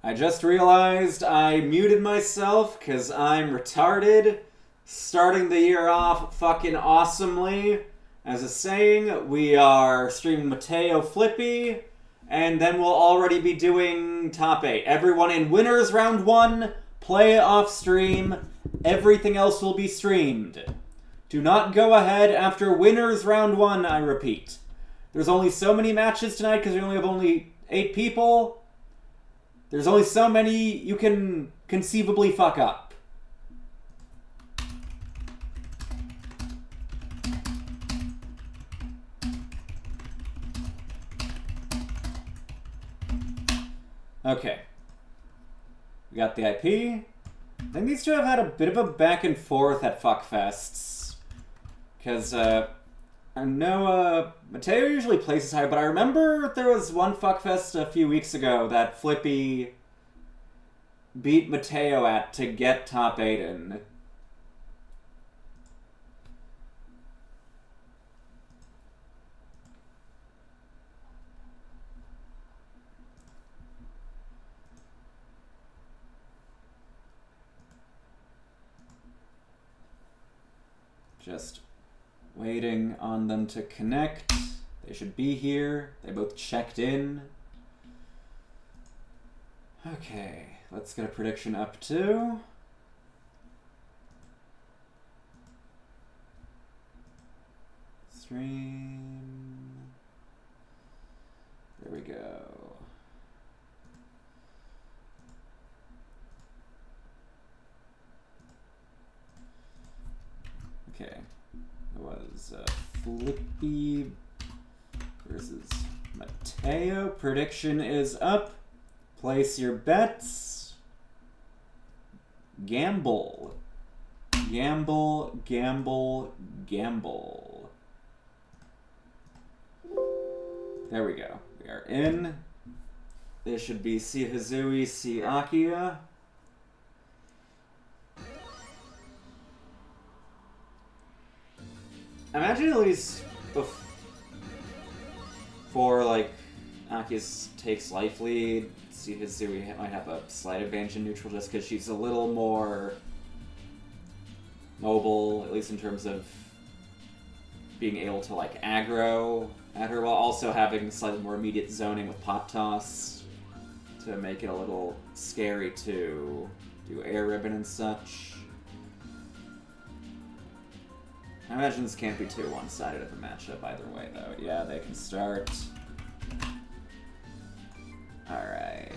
I just realized I muted myself because I'm retarded. Starting the year off fucking awesomely. As a saying, we are streaming Mateo Flippy, and then we'll already be doing top 8. Everyone in winners round 1, play off stream. Everything else will be streamed. Do not go ahead after winners round 1, I repeat. There's only so many matches tonight because we only have 8 people. There's only so many you can conceivably fuck up. Okay. We got the IP. I think these two have had a bit of a back and forth at Fuckfests. Because, I know, Mateo usually places high, but I remember there was one Fuckfest a few weeks ago that Flippy beat Mateo at to get top 8 in. Just waiting on them to connect. They should be here. They both checked in. Okay, let's get a prediction up too. Stream. There we go. Okay, it was Flippy versus Mateo. Prediction is up. Place your bets. Gamble. Gamble, gamble, gamble. There we go. We are in. They should be Si Hazui, Si Akia. Imagine at least before, like, Aki's takes life lead, Si Hazui might have a slight advantage in neutral just because she's a little more mobile, at least in terms of being able to, like, aggro at her while also having slightly more immediate zoning with Pop Toss to make it a little scary to do air ribbon and such. I imagine this can't be too one-sided of a matchup either way, though. Yeah, they can start. Alright.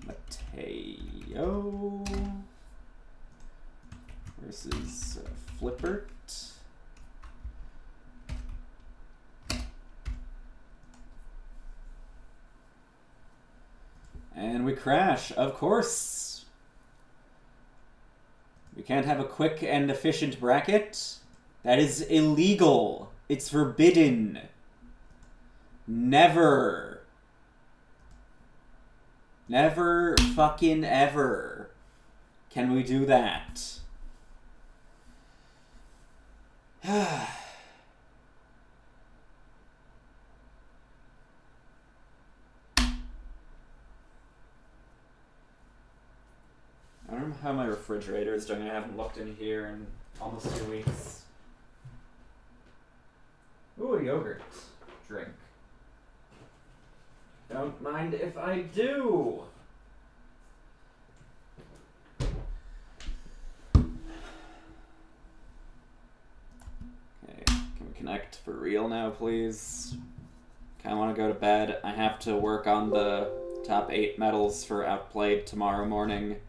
Mateo versus Flippert. And we crash, of course. We can't have a quick and efficient bracket. That is illegal. It's forbidden. Never. Never fucking ever can we do that. I don't know how my refrigerator is doing. I haven't looked in here in almost 2 weeks. Ooh, a yogurt drink. Don't mind if I do. Okay, can we connect for real now, please? Kinda wanna go to bed. I have to work on the top 8 medals for Outplayed tomorrow morning.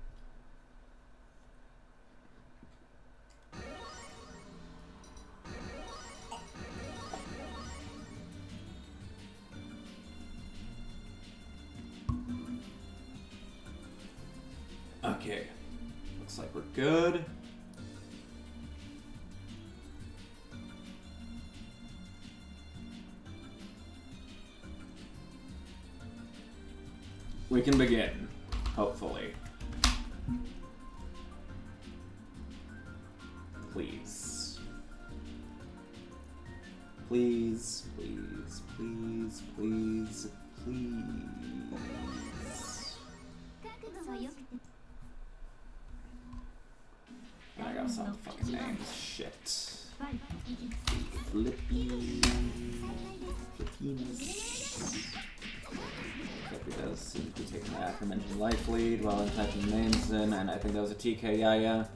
Okay, looks like we're good. We can begin, hopefully. Please. Please, please, please, please, please. That's not the fucking name. Shit. Flippiness. Flippy does seem to be taking the aforementioned life lead while I'm typing names in, and I think that was a TK Yaya.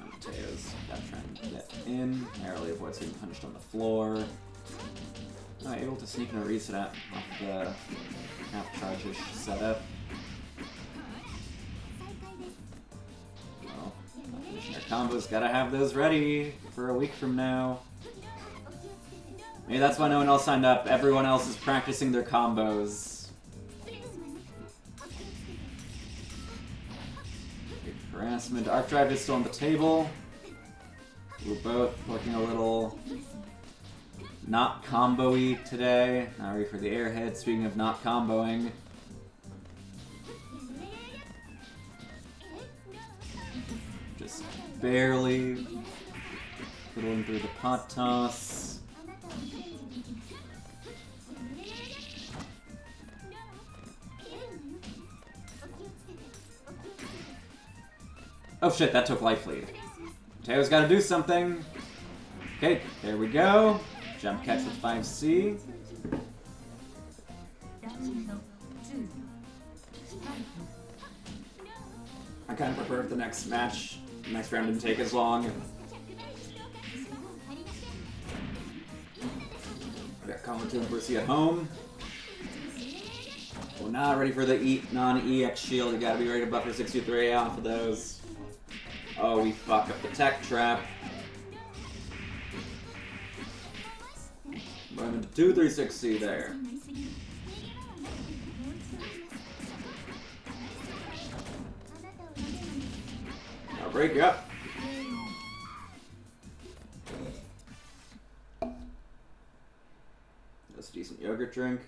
Mateo's gotta try and get in. Narrowly avoids getting punished on the floor. Not able to sneak in a reset off the half charge-ish setup. Well, finishing our combos, gotta have those ready for a week from now. Maybe that's why no one else signed up. Everyone else is practicing their combos. Harassment. Arc Drive is still on the table. We're both looking a little not combo-y today. Now ready for the airhead. Speaking of not comboing. Just barely fiddling through the pot toss. Oh shit, that took life lead. Mateo's gotta do something. Okay, there we go. Jump catch with 5C. I kind of prefer if the next match, the next round didn't take as long. I got Combo 2 and 4C at home. We're not ready for the non-EX shield. You gotta be ready to buffer 63 off of those. Oh, we fuck up the tech trap. Run into 236C there. I'll break you up. That's a decent yogurt drink.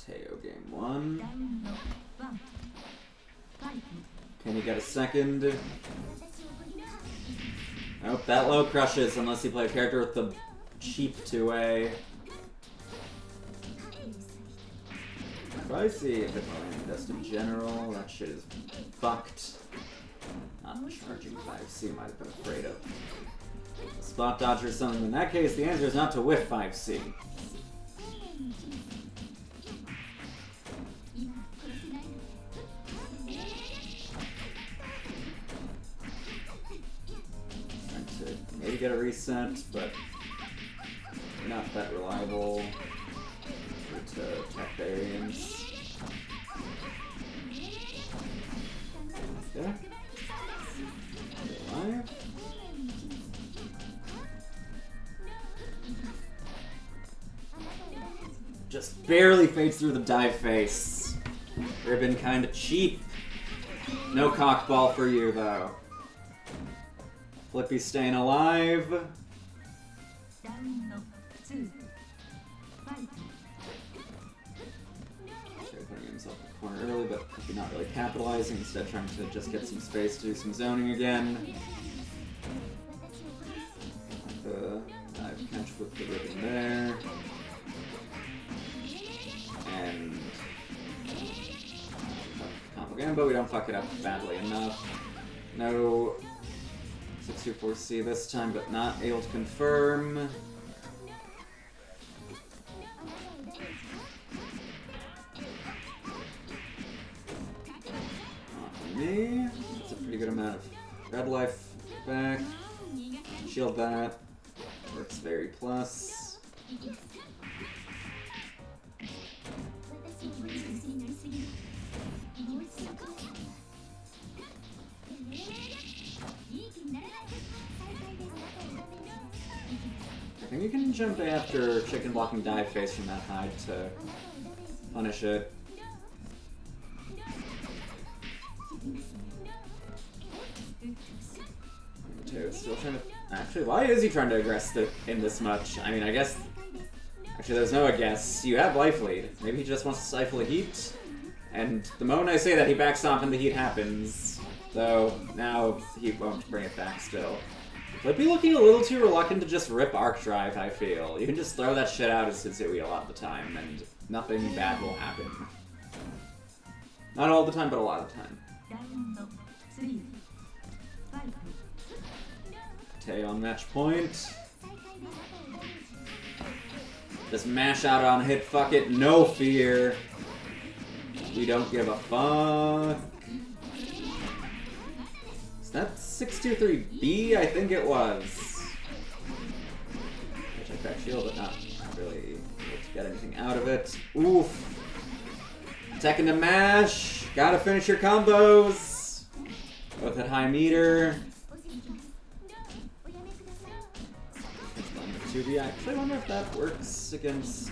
Mateo game 1. Can you get a second? Nope, that low crushes unless you play a character with the cheap 2A. Spicy, if it's just in general, that shit is fucked. Not charging 5C, might have been afraid of. Spot dodge or something. In that case, the answer is not to whiff 5C. Maybe get a reset, but not that reliable to tech variants. Okay. Alive. Just barely fades through the dive face. Ribbon kinda cheap. No cockball for you though. Flippy staying alive. Putting himself in the corner early, but Flippy not really capitalizing, instead trying to just get some space to do some zoning again. Dive catch with the ribbon there. And combo again, but we don't fuck it up badly enough. No 624C this time, but not able to confirm. Not for me. That's a pretty good amount of red life back. Shield that. Works very plus. I think you can jump after chicken blocking dive face from that hide to punish it. Mateo's still trying to... Actually, why is he trying to aggress in this much? I mean, I guess... Actually, there's no I guess. You have life lead. Maybe he just wants to stifle the heat. And the moment I say that, he backs off and the heat happens. Though, now he won't bring it back still. Could be looking a little too reluctant to just rip Arc Drive, I feel. You can just throw that shit out as Hitsui a lot of the time, and nothing bad will happen. Not all the time, but a lot of the time. Tay on match point. Just mash out on hit, fuck it, no fear. We don't give a fuck. Is that 623B? I think it was. Check back shield, but not really able to get anything out of it. Oof. Tech into mash. Gotta finish your combos. With that high meter. 2B. I actually wonder if that works against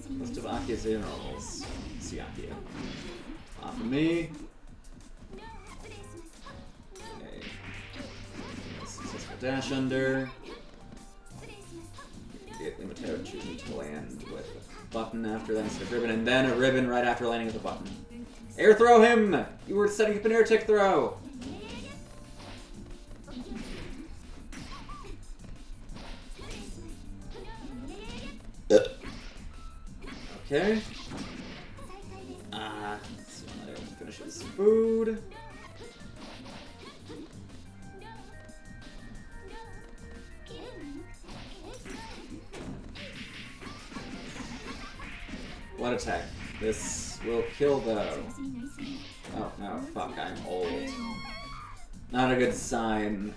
most of Akia's normals. See Akia. Off of me. Okay. Successful dash under. Mateo choosing to land with a button after that instead of ribbon, and then a ribbon right after landing with a button. Air throw him! You were setting up an air tick throw! Okay. So I'm able to finish his food. What attack? This will kill though. Oh no, fuck, I'm old. Not a good sign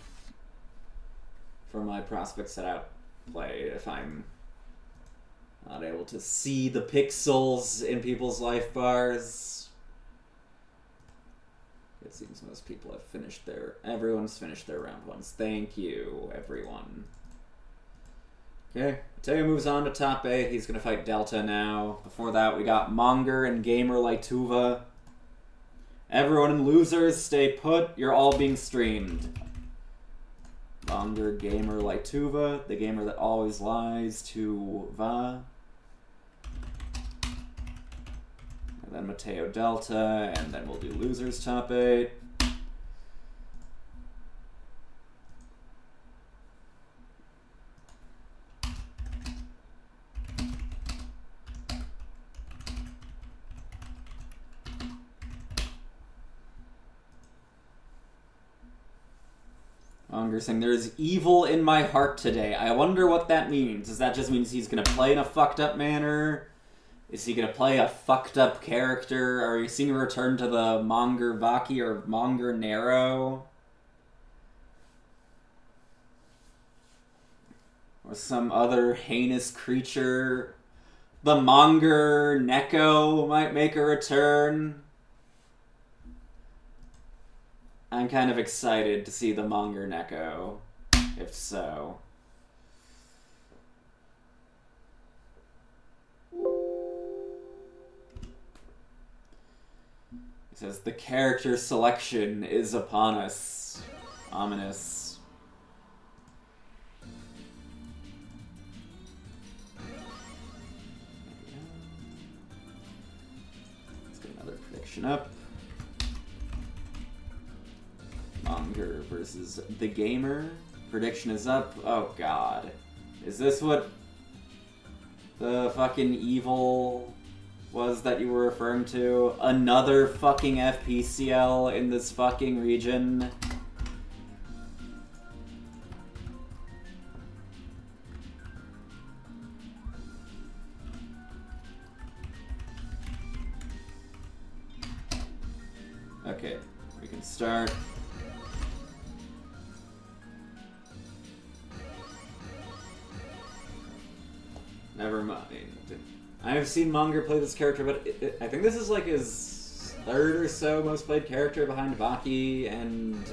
for my prospects at outplay if I'm not able to see the pixels in people's life bars. It seems most people have finished everyone's finished their round ones. Thank you, everyone. Okay, Mateo moves on to top 8. He's gonna fight Delta now. Before that, we got Monger and Gamer Laituva. Everyone in losers, stay put. You're all being streamed. Monger, Gamer Laituva, the gamer that always lies to Va. And then Mateo Delta, and then we'll do losers top 8. Monger saying, there's evil in my heart today. I wonder what that means. Does that just mean he's going to play in a fucked up manner? Is he going to play a fucked up character? Are you seeing a return to the Monger Baki or Monger Nero? Or some other heinous creature? The Monger Neko might make a return. I'm kind of excited to see the Monger Neko, if so. He says, the character selection is upon us. Ominous. Let's get another prediction up. Monger versus the Gamer. Prediction is up. Oh god. Is this what the fucking evil was that you were referring to? Another fucking FPCL in this fucking region? Okay, we can start. Never mind. I've seen Monger play this character, but I think this is like his third or so most played character behind Baki and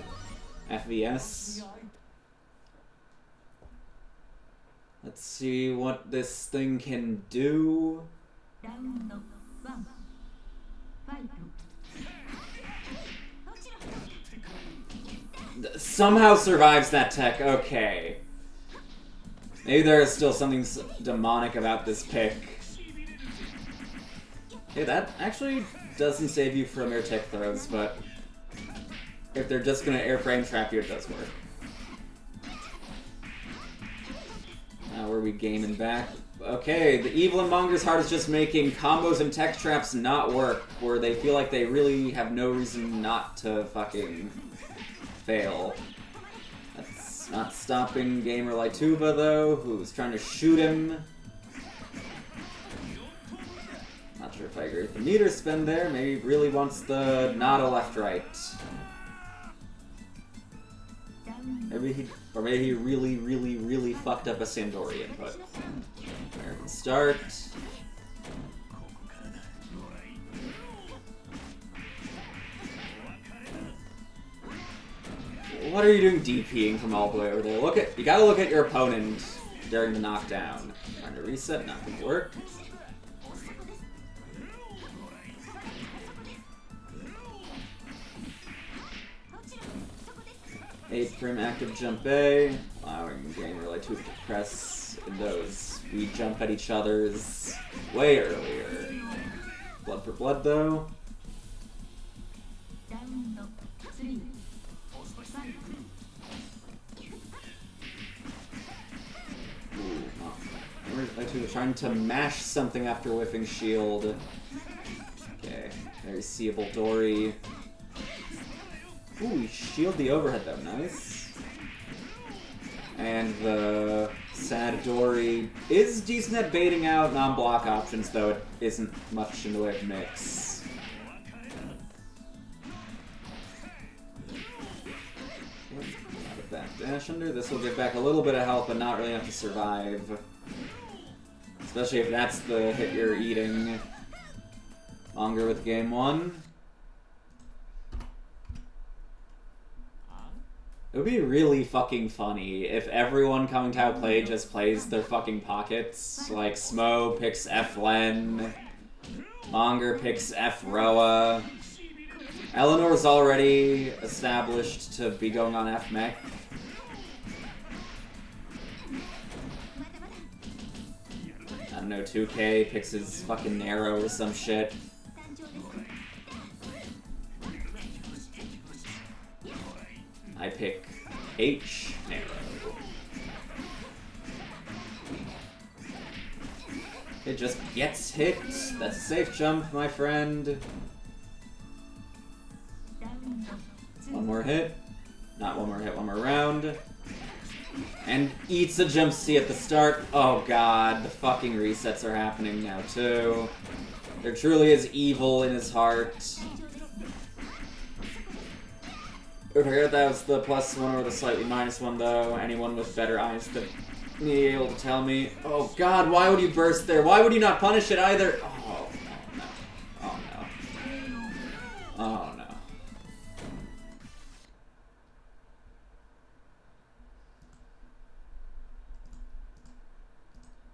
FVS. Let's see what this thing can do. Somehow survives that tech, okay. Maybe there is still something demonic about this pick. Okay, that actually doesn't save you from air tech throws, but if they're just gonna airframe trap you, it does work. before we game and back. Okay, the evil in Monger's Heart is just making combos and tech traps not work, where they feel like they really have no reason not to fucking fail. That's not stopping Gamer like Tuba, though, who's trying to shoot him. Not sure if I agree with the meter spin there. Maybe he really wants the not a left-right. Maybe he really fucked up a Sandori input. American start. What are you doing DPing from all the way over there? You gotta look at your opponent during the knockdown. Trying to reset, not gonna work. Eight frame active jump A, allowing Gamer like to press in those. We jump at each other's way earlier. Blood for blood though. We're trying to mash something after whiffing shield. Okay, very seeable Dory. Ooh, we shield the overhead though, nice. And the sad Dory is decent at baiting out non-block options, though it isn't much in the way of mix. Not a back dash under. This will give back a little bit of health, but not really enough to survive. Especially if that's the hit you're eating. Longer with game one. It would be really fucking funny if everyone coming to outplay just plays their fucking pockets. Like, Smo picks F-Len, Monger picks F-Roa. Eleanor's already established to be going on F-Mech. I don't know, 2K picks his fucking Narrow or some shit. I pick H, Narrow. It just gets hit. That's a safe jump, my friend. One more hit. Not one more hit, one more round. And eats a jump C at the start. Oh god, the fucking resets are happening now too. There truly is evil in his heart. I forget that was the +1 or the slightly -1 though. Anyone with better eyes than me able to tell me. Oh god, why would you burst there? Why would you not punish it either? Oh no. Oh no. Oh no.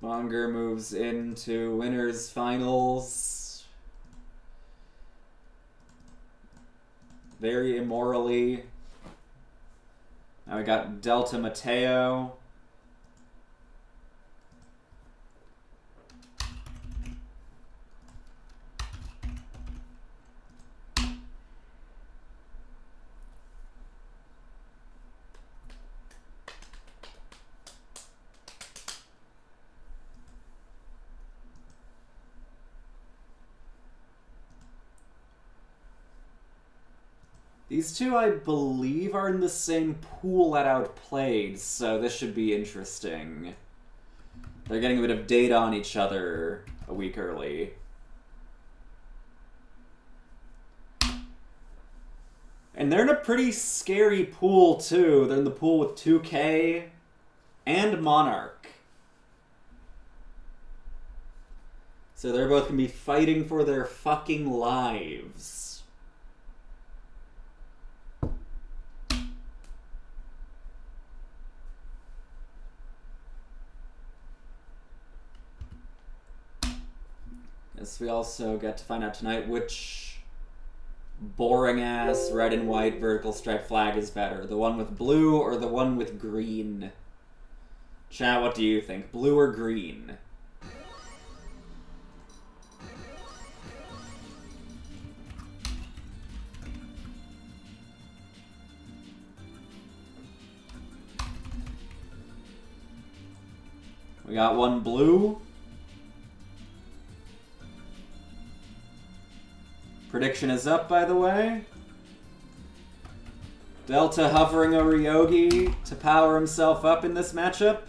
Monger moves into winners finals. Very immorally. Now we got Delta Mateo. These two, I believe, are in the same pool at Outplayed, so this should be interesting. They're getting a bit of data on each other a week early. And they're in a pretty scary pool, too. They're in the pool with 2K and Monarch. So they're both going to be fighting for their fucking lives. Yes, we also get to find out tonight which boring-ass red and white vertical stripe flag is better. The one with blue or the one with green? Chat, what do you think? Blue or green? We got one blue. Prediction is up, by the way. Delta hovering over Yogi to power himself up in this matchup.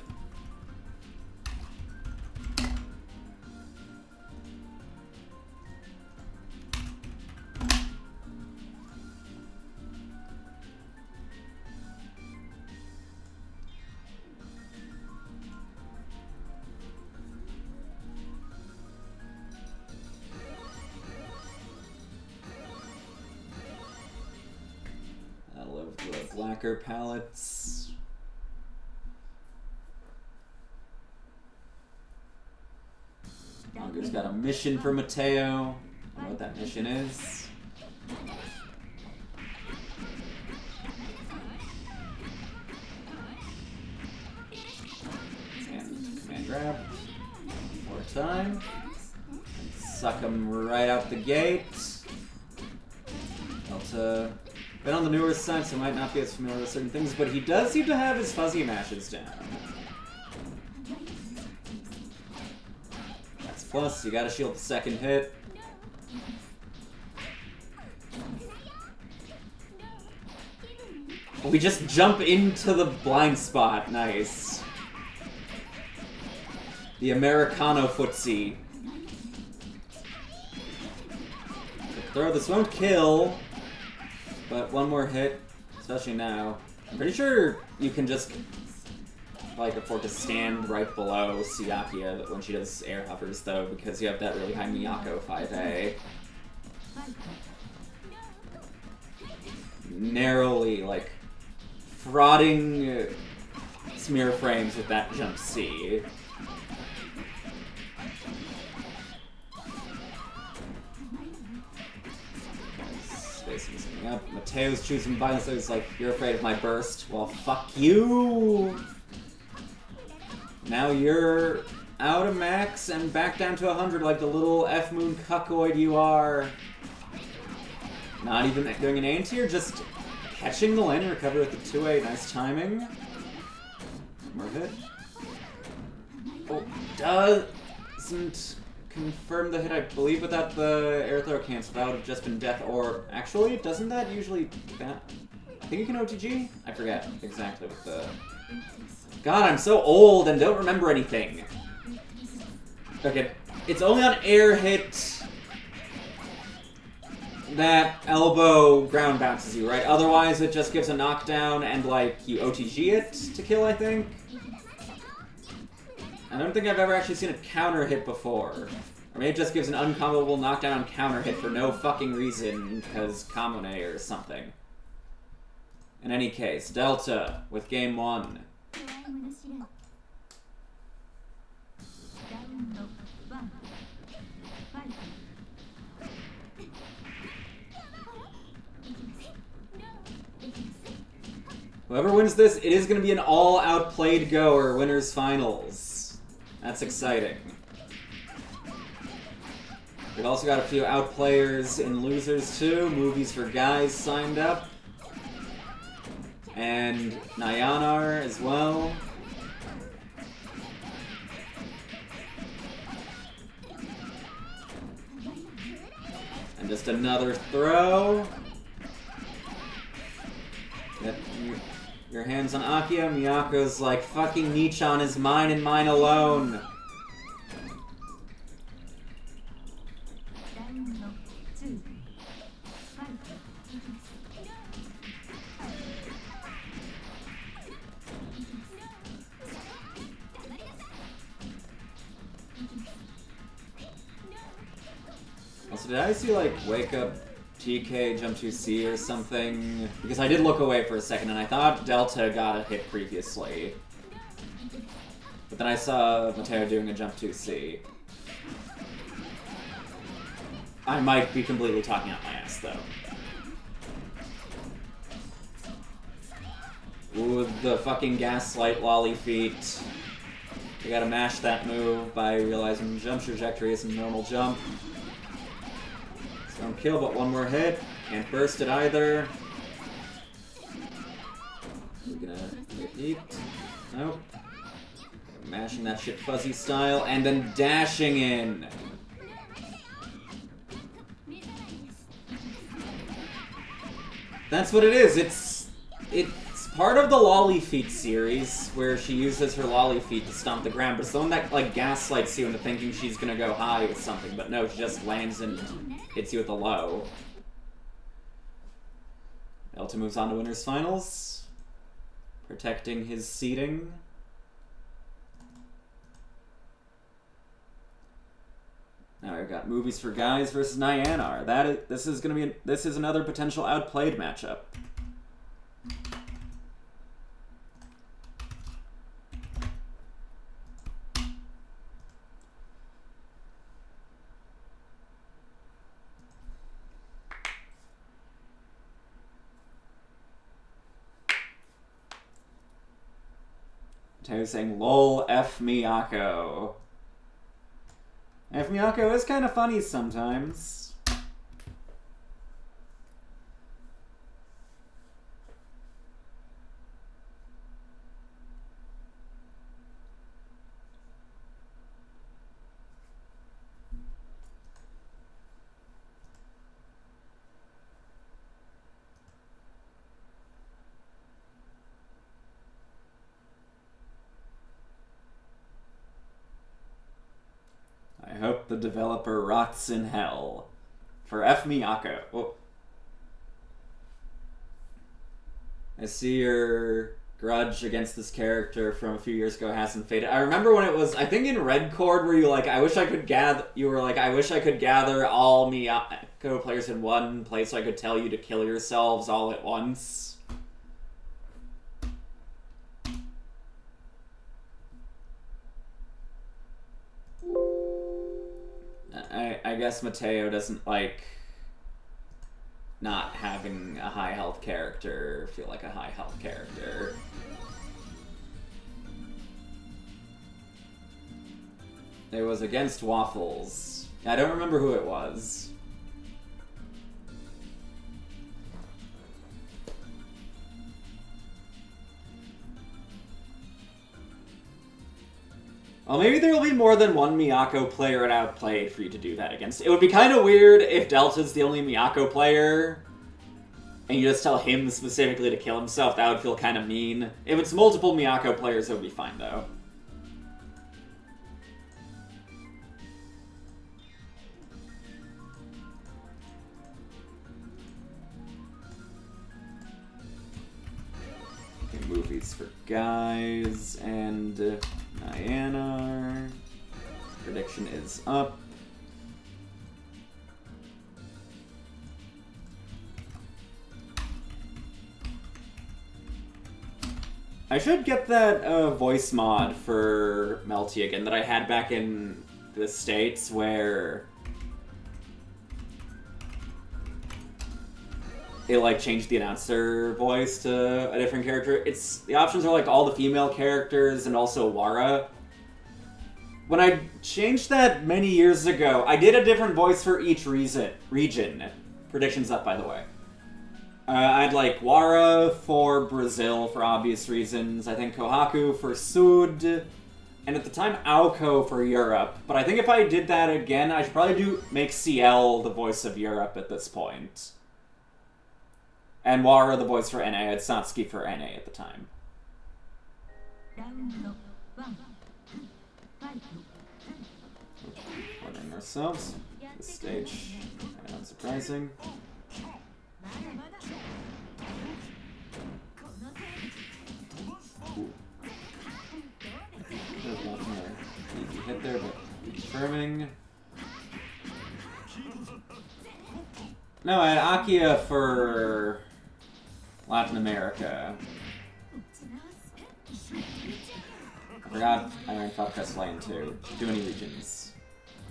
The blacker palettes. Monger's got a mission for Mateo. I don't know what that mission is. And command grab. More time. And suck him right out the gate. Delta. Been on the newer side, so might not be as familiar with certain things, but he does seem to have his fuzzy mashes down. That's plus, you gotta shield the second hit. We just jump into the blind spot, nice. The Americano footsie. Throw, this won't kill. But one more hit, especially now. I'm pretty sure you can just, like, afford to stand right below Siakia when she does air hovers, though, because you have that really high Miyako 5A. Narrowly, like, frauding smear frames with that jump C. Up. Mateo's choosing violence, so he's like, you're afraid of my burst. Well, fuck you! Now you're out of max and back down to 100 like the little F-Moon cuckoid you are. Not even doing an A-tier, just catching the landing recovery with the 2A. Nice timing. More hit. Oh, doesn't confirm the hit, I believe, without the air throw cancel. That would have just been death, or actually, doesn't that usually... I think you can OTG? I forget exactly what the... God, I'm so old and don't remember anything. Okay, it's only on air hit that elbow ground bounces you, right? Otherwise, it just gives a knockdown and, like, you OTG it to kill, I think? I don't think I've ever actually seen a counter hit before. Or maybe it just gives an uncomboable knockdown on counter hit for no fucking reason, because Kamune or something. In any case, Delta with game 1. Whoever wins this, it is going to be an all-out played go or winners finals. That's exciting. We've also got a few outplayers in losers too. Movies for Guys signed up. And Nyanar as well. And just another throw. Get your hands on Akia. Miyako's like, fucking Nichan is mine and mine alone. Also, did I see, like, wake up TK jump 2C or something? Because I did look away for a second and I thought Delta got a hit previously. But then I saw Mateo doing a jump 2C. I might be completely talking out my ass, though. Ooh, the fucking gaslight lolly feet. You gotta mash that move by realizing jump trajectory isn't a normal jump. Don't kill, but one more hit. Can't burst it either. We're gonna get eat. Nope. Mashing that shit fuzzy style, and then dashing in. That's what it is. It's part of the Lolly Feet series, where she uses her Lolly Feet to stomp the ground, but it's the one that, like, gaslights you into thinking she's gonna go high with something, but no, she just lands and hits you with a low. Elta moves on to Winners Finals, protecting his seeding. Now we've got Movies for Guys versus Nyanar. This is another potential outplayed matchup. Tayo's saying, "Lol, F Miyako." F Miyako is kind of funny sometimes. I hope the developer rots in hell. For F Miyako. Oh. I see your grudge against this character from a few years ago hasn't faded. I remember when it was, I think in Red Chord, where you like, I wish I could gather all Miyako players in one place so I could tell you to kill yourselves all at once. I guess Mateo doesn't like not having a high health character feel like a high health character. It was against Waffles. I don't remember who it was. Well, maybe there will be more than one Miyako player at Outplayed for you to do that against. It would be kind of weird if Delta's the only Miyako player, and you just tell him specifically to kill himself. That would feel kind of mean. If it's multiple Miyako players, it would be fine, though. Okay, Movies for Guys, and Nyanar. Prediction is up. I should get that voice mod for Melty again that I had back in the States, where it like changed the announcer voice to a different character. The options are like all the female characters and also Wara. When I changed that many years ago, I did a different voice for each region. Predictions up, by the way. I'd like Wara for Brazil for obvious reasons. I think Kohaku for Sud. And at the time, Aoko for Europe. But I think if I did that again, I should probably make CL the voice of Europe at this point. And Wara the voice for NA. I had Satsuki for NA at the time. Ordering ourselves. This stage, kind of unsurprising. Ooh. Easy hit there, but confirming. No, I had Akia for Latin America. I forgot I ran Falcrest Lane too. Too many regions.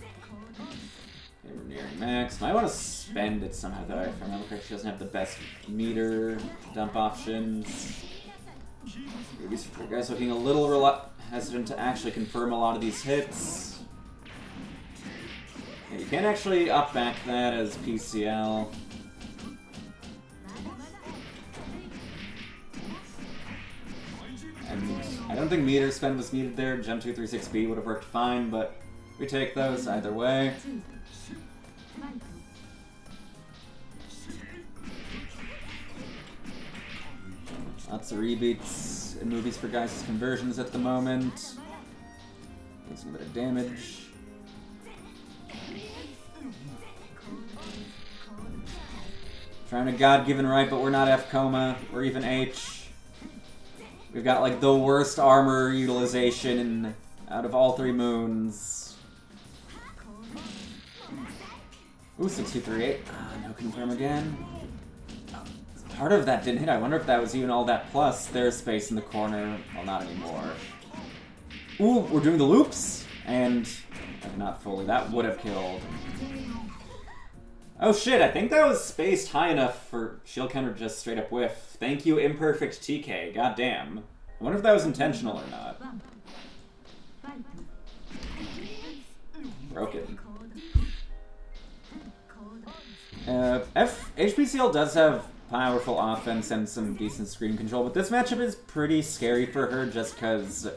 Okay, we're nearing max. Might want to spend it somehow though. If I remember correctly, she doesn't have the best meter dump options. Movies for guys looking a little hesitant to actually confirm a lot of these hits. Yeah, you can't actually up-back that as PCL. And I don't think meter spend was needed there. Gem 236B would have worked fine, but we take those either way. Lots of rebeats in movies for guys' conversions at the moment. Doing a bit of damage. Trying to God-given right, but we're not F coma. We're even H. We've got like the worst armor utilization out of all 3 moons. Ooh, 6238. No confirm again. Part of that didn't hit. I wonder if that was even all that plus. There's space in the corner. Well, not anymore. Ooh, we're doing the loops! And not fully. That would have killed. Oh shit, I think that was spaced high enough for shield counter to just straight up whiff. Thank you, Imperfect TK. Goddamn. I wonder if that was intentional or not. Broken. HPCL does have powerful offense and some decent screen control, but this matchup is pretty scary for her just because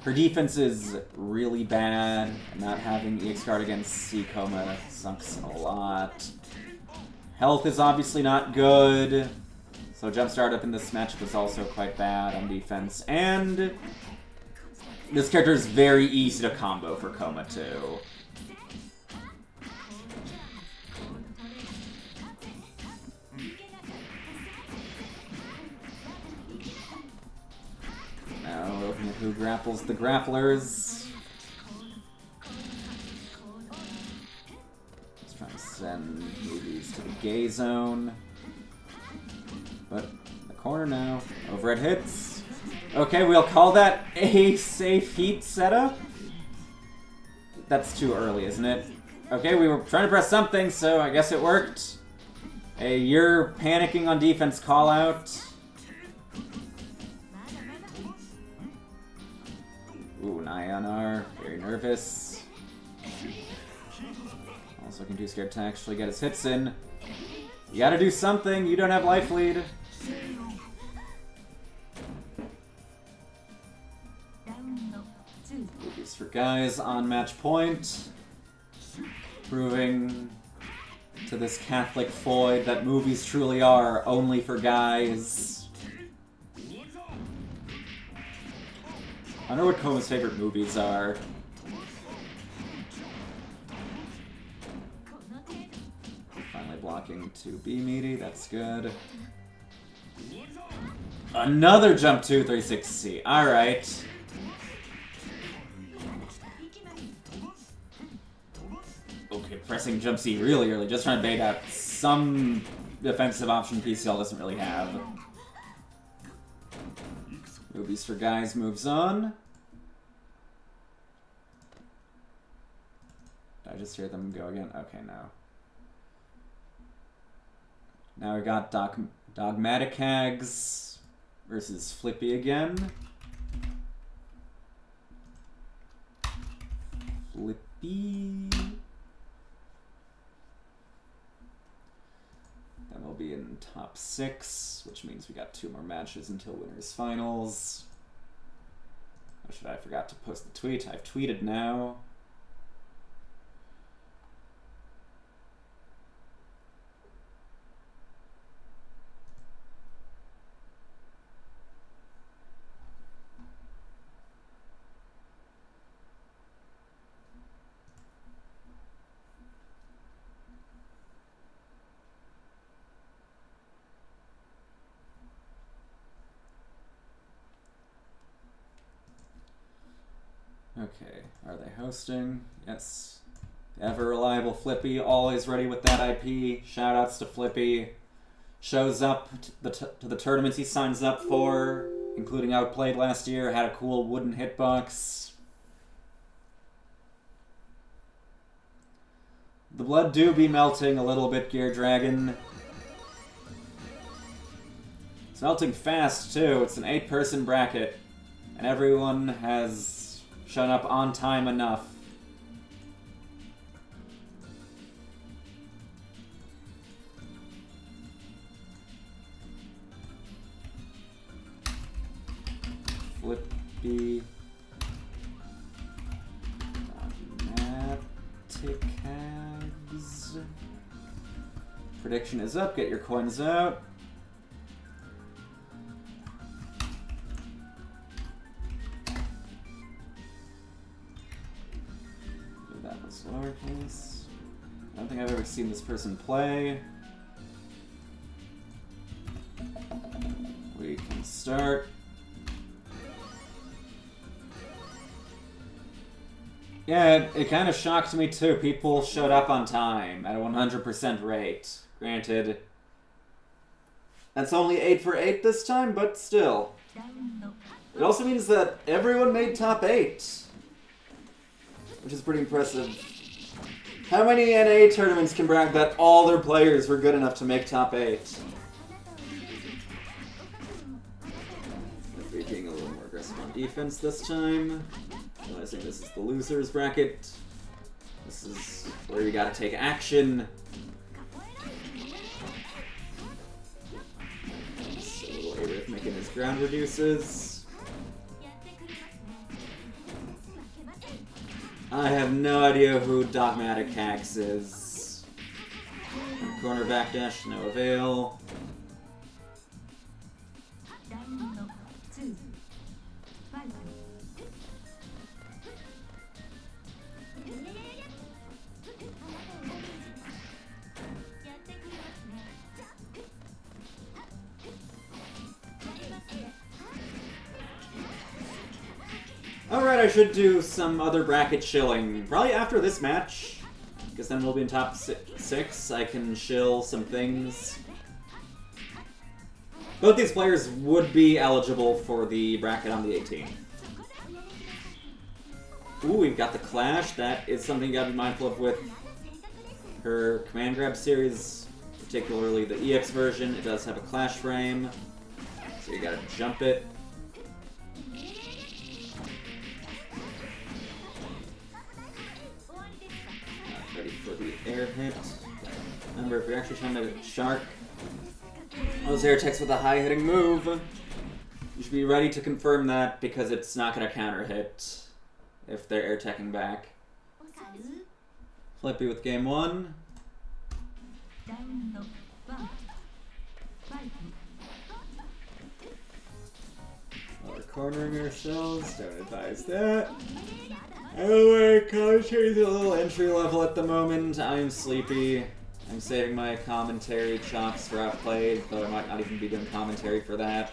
her defense is really bad. Not having EX guard against C Coma sucks a lot. Health is obviously not good, so jump start up in this matchup is also quite bad on defense. And this character is very easy to combo for Coma too. Now looking at who grapples the grapplers. Let's try to send movies to the gay zone. But in the corner now. Overhead hits. Okay, we'll call that a safe heat setup. That's too early, isn't it? Okay, we were trying to press something, so I guess it worked. A you're panicking on defense call out. Ooh, Nyanar, very nervous. Also looking too scared to actually get his hits in. You gotta do something, you don't have life lead. Movies for guys on match point. Proving to this Catholic void that movies truly are only for guys. I wonder what Coma's favorite movies are. Finally blocking 2B meaty, that's good. Another jump 236C, alright. Okay, pressing jump C really early, just trying to bait out some defensive option PCL doesn't really have. Movies for guys moves on. Did I just hear them go again? Okay, no. Now we got Dogmatic Hags versus Flippy again. Flippy. Then we'll be in top 6, which means we got 2 more matches until winners finals. Or should I forgot to post the tweet? I've tweeted now. Okay, are they hosting? Yes. The ever-reliable Flippy, always ready with that IP. Shoutouts to Flippy. Shows up to the tournaments he signs up for, including Outplayed last year, had a cool wooden hitbox. The blood do be melting a little bit, Gear Dragon. It's melting fast, too. It's an 8-person bracket, and everyone has shown up on time enough. be Dogmaticags. Prediction is up. Get your coins out. That was lowercase. I don't think I've ever seen this person play. We can start. Yeah, it kind of shocked me too. People showed up on time at a 100% rate. Granted, that's only 8 for 8 this time, but still. It also means that everyone made top 8, which is pretty impressive. How many NA tournaments can brag that all their players were good enough to make top 8? We're being a little more aggressive on defense this time. Realizing this is the loser's bracket. This is where you gotta take action. Just a little arrhythmic in his ground reduces. I have no idea who Dogmatic Hacks is. Corner backdash, no avail. Alright, I should do some other bracket shilling. Probably after this match, because then we'll be in top 6. I can shill some things. Both these players would be eligible for the bracket on the 18th. Ooh, we've got the Clash. That is something you gotta be mindful of with her command grab series, particularly the EX version. It does have a Clash frame, so you gotta jump it. Ready for the air hit. Remember, if you're actually trying to shark those air techs with a high hitting move, you should be ready to confirm that because it's not going to counter hit if they're air teching back. Flippy with game 1. While we're cornering ourselves, don't advise that. Anyway, commentary's a little entry level at the moment. I'm sleepy. I'm saving my commentary chops for Outplayed, though I might not even be doing commentary for that.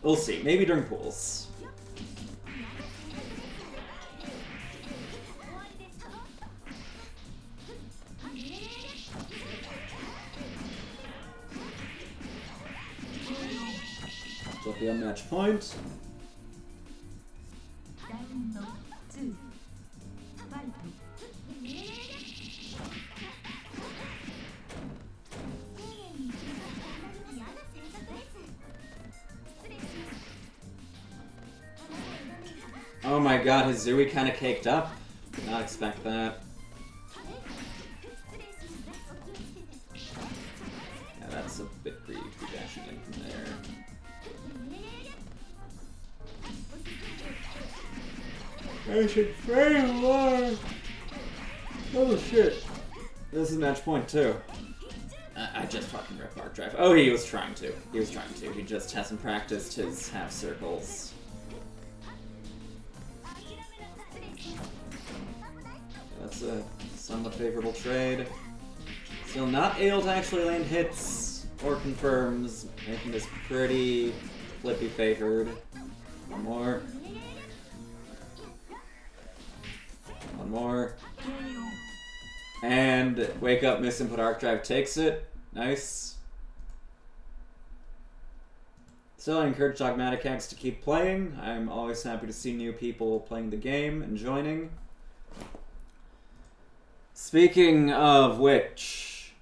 We'll see. Maybe during pools. Flippy on match point. Oh my god, Hizui kind of caked up. Did not expect that. Yeah, that's a bit greedy to be dashing in from there. I should pray more. Oh shit. This is match point too. I just fucking ripped Arc Drive. Oh, he was trying to. He was trying to. He just hasn't practiced his half circles. That's a somewhat favorable trade. Still not able to actually land hits or confirms, making this pretty flippy favored. One more. One more. And wake up, misinput Arc Drive takes it. Nice. Still, I encourage Dogmatic Hacks to keep playing. I'm always happy to see new people playing the game and joining. Speaking of which,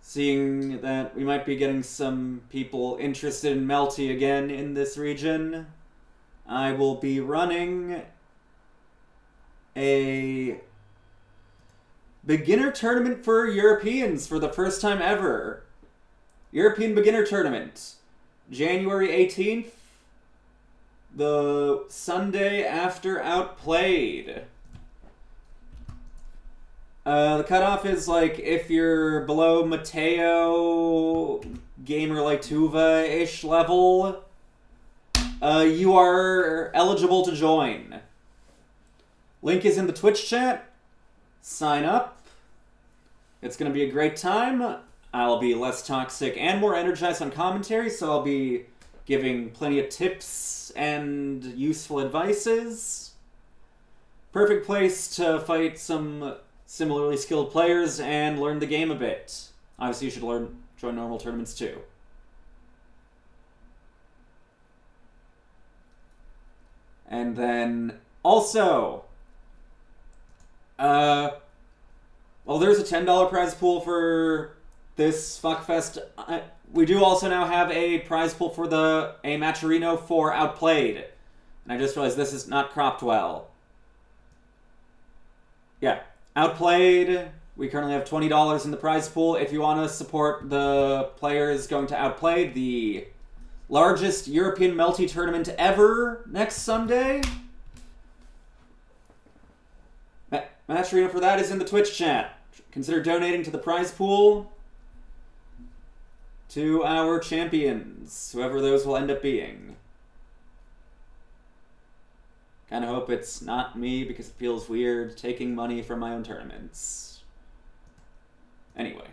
seeing that we might be getting some people interested in Melty again in this region, I will be running a beginner tournament for Europeans for the first time ever. European Beginner Tournament, January 18th, the Sunday after Outplayed. The cutoff is like if you're below Mateo Gamer like Tuva-ish level, you are eligible to join. Link is in the Twitch chat. Sign up. It's going to be a great time. I'll be less toxic and more energized on commentary, so I'll be giving plenty of tips and useful advices. Perfect place to fight some similarly skilled players and learn the game a bit. Obviously, you should join normal tournaments too. And then also, well, there's a $10 prize pool for this Fuckfest. We do also now have a prize pool for a Matcherino for Outplayed. And I just realized this is not cropped well. Yeah. Outplayed, we currently have $20 in the prize pool. If you want to support the players going to Outplayed, the largest European Melty tournament ever next Sunday. Match arena for that is in the Twitch chat. Consider donating to the prize pool to our champions, whoever those will end up being. Kind of hope it's not me because it feels weird taking money from my own tournaments. Anyway,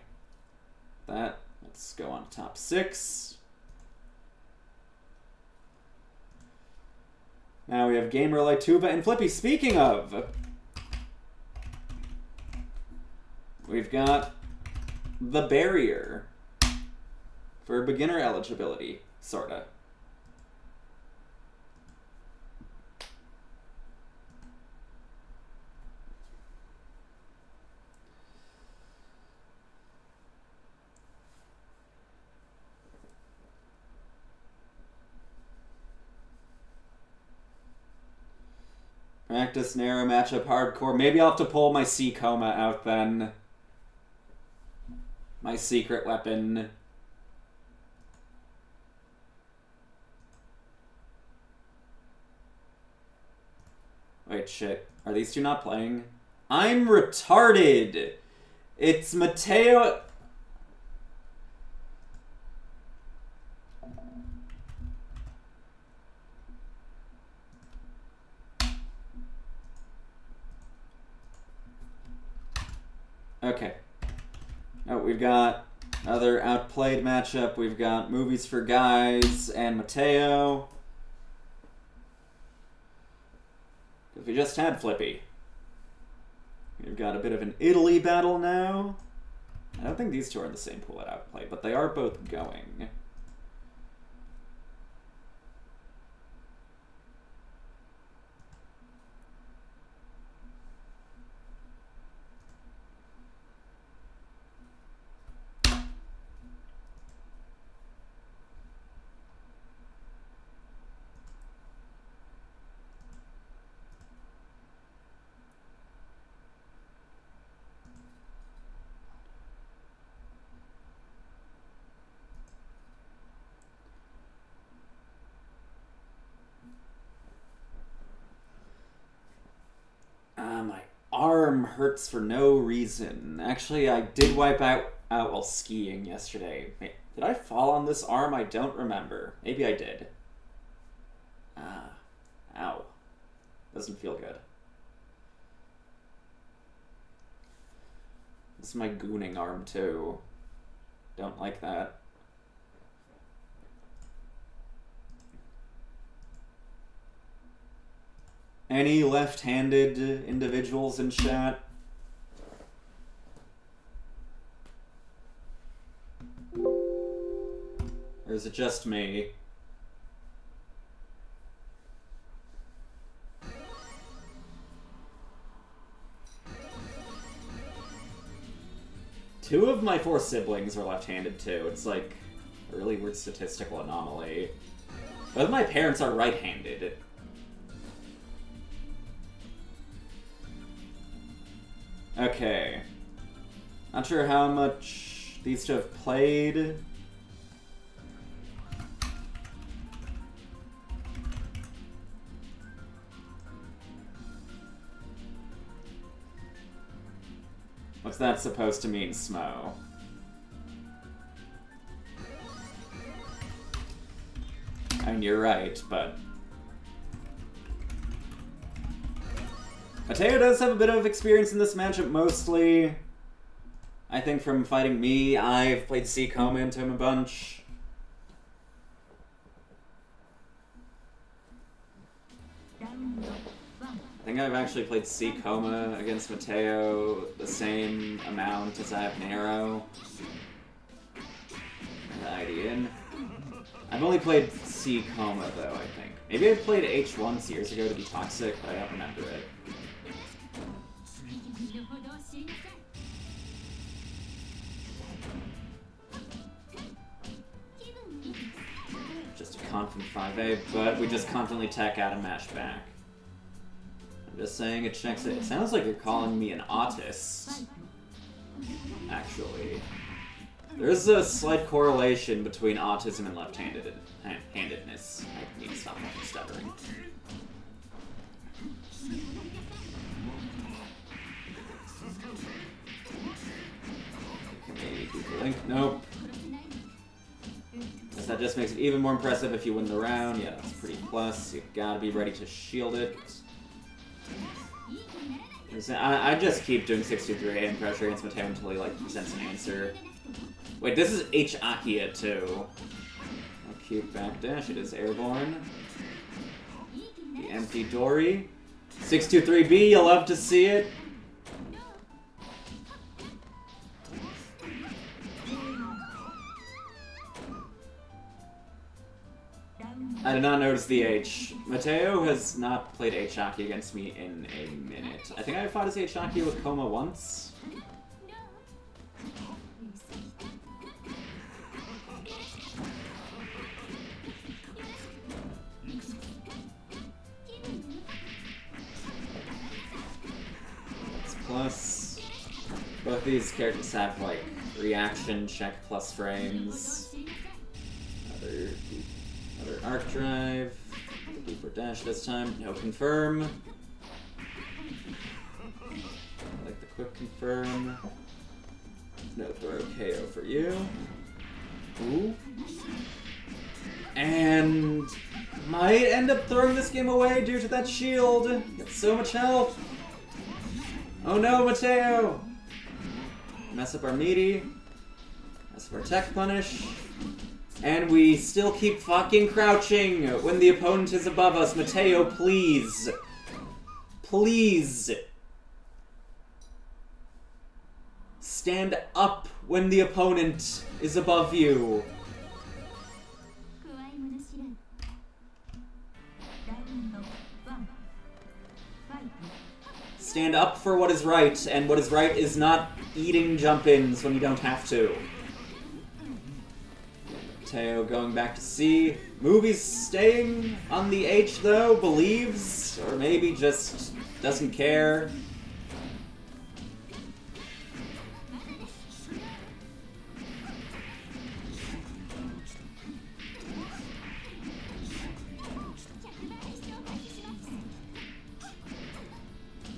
let's go on to top 6. Now we have Gamer like Tuva and Flippy. Speaking of, we've got the barrier for beginner eligibility, sorta. Practice narrow matchup hardcore. Maybe I'll have to pull my C Coma out then. My secret weapon. Wait, shit. Are these two not playing? I'm retarded! It's Mateo... Okay. Oh, we've got another Outplayed matchup. We've got Movies for Guys and Mateo. Because we just had Flippy. We've got a bit of an Italy battle now. I don't think these two are in the same pool at Outplayed, but they are both going. My arm hurts for no reason. Actually, I did wipe out while skiing yesterday. Wait, did I fall on this arm? I don't remember. Maybe I did. Ow. Doesn't feel good. This is my gooning arm, too. Don't like that. Any left-handed individuals in chat? Or is it just me? Two of my 4 siblings are left-handed too. It's like a really weird statistical anomaly. Both my parents are right-handed. Okay. Not sure how much these two have played. What's that supposed to mean, Smo? I mean, you're right, but... Mateo does have a bit of experience in this matchup, mostly. I think from fighting me, I've played C Coma into him a bunch. I think I've actually played C Coma against Mateo the same amount as I have Nero. The ID in. I've only played C Coma though, I think. Maybe I played H once years ago to be toxic, but I don't remember it. Just a confident 5A, but we just confidently tech out and mash back. I'm just saying it checks it. It sounds like you're calling me an autist. Actually. There's a slight correlation between autism and left-handedness. I need to stop fucking stuttering. Maybe do the link. Nope. Guess that just makes it even more impressive if you win the round. Yeah, that's pretty plus. You gotta be ready to shield it. I just keep doing 63 and pressure against Mateo until he like presents an answer. Wait, this is H Akia too. A cute backdash. It is airborne. The empty Dory. 623B, you'll love to see it. I did not notice the H. Mateo has not played H Aki against me in a minute. I think I fought his H Aki with Coma once. It's plus. Both these characters have like reaction check plus frames. Another arc drive. Deeper dash this time. No confirm. I like the quick confirm. No throw KO for you. Ooh. And might end up throwing this game away due to that shield. Got so much health. Oh no, Mateo! Mess up our meaty. Mess up our tech punish. And we still keep fucking crouching when the opponent is above us. Mateo, please. Please. Stand up when the opponent is above you. Stand up for what is right, and what is right is not eating jump-ins when you don't have to. Mateo going back to C. Movie's staying on the H though, believes, or maybe just doesn't care.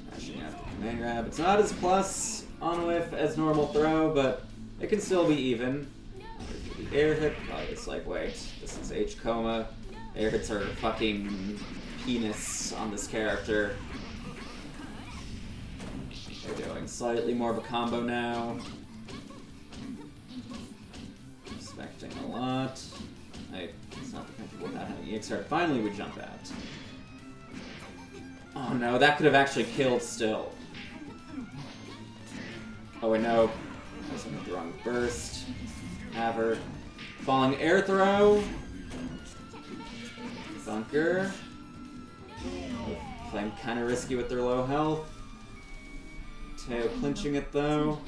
Mashing out the command grab. It's not as plus on whiff as normal throw, but it can still be even. Air hit, oh, it's like, wait, this is H Coma. Air hits are fucking penis on this character. They're doing slightly more of a combo now. Expecting a lot. It's not the comfortable without having EX card. Finally we jump out. Oh no, that could have actually killed still. Oh wait, no. I was in the wrong burst. Have her. Falling air throw. Bunker. Playing kind of risky with their low health. Teo clinching it though.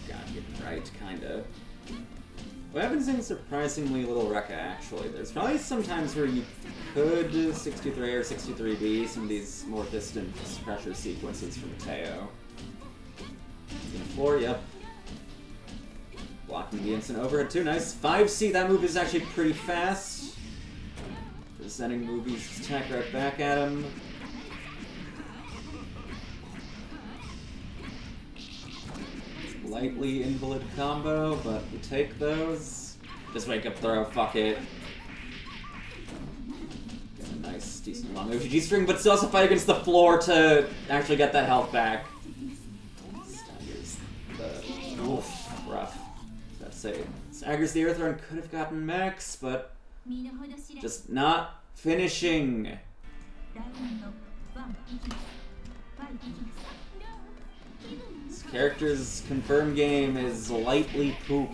Got it right, kinda. Well, I've been seeing surprisingly little Rekka, actually. There's probably some times where you could 63 or 63B, some of these more distant pressure sequences from Mateo. He's gonna floor, yep. blocking the instant overhead too. Nice. 5C, that move is actually pretty fast. Presenting movies, attack right back at him. Lightly invalid combo, but we take those. Just wake up throw, fuck it. Get a nice, decent long OGG string, but still has to fight against the floor to actually get that health back. Staggers the... Oof, rough. Let's say, staggers the Earth Run, could have gotten max, but just not finishing. This character's confirmed game is lightly poop.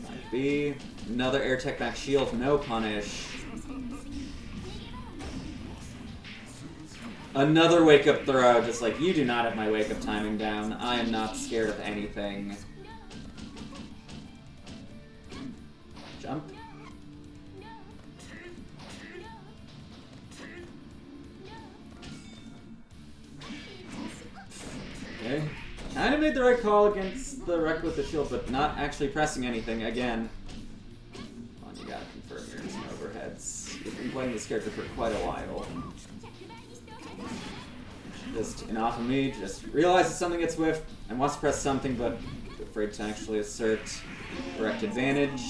Might be another air tech back shield, no punish. Another wake up throw, just like, you do not have my wake up timing down. I am not scared of anything. Jump. Okay. Kind of made the right call against the wreck with the shield, but not actually pressing anything again. Come on, you gotta confirm your overheads. You've been playing this character for quite a while. Just enough of me, just realizes something gets whiffed and wants to press something, but afraid to actually assert direct advantage.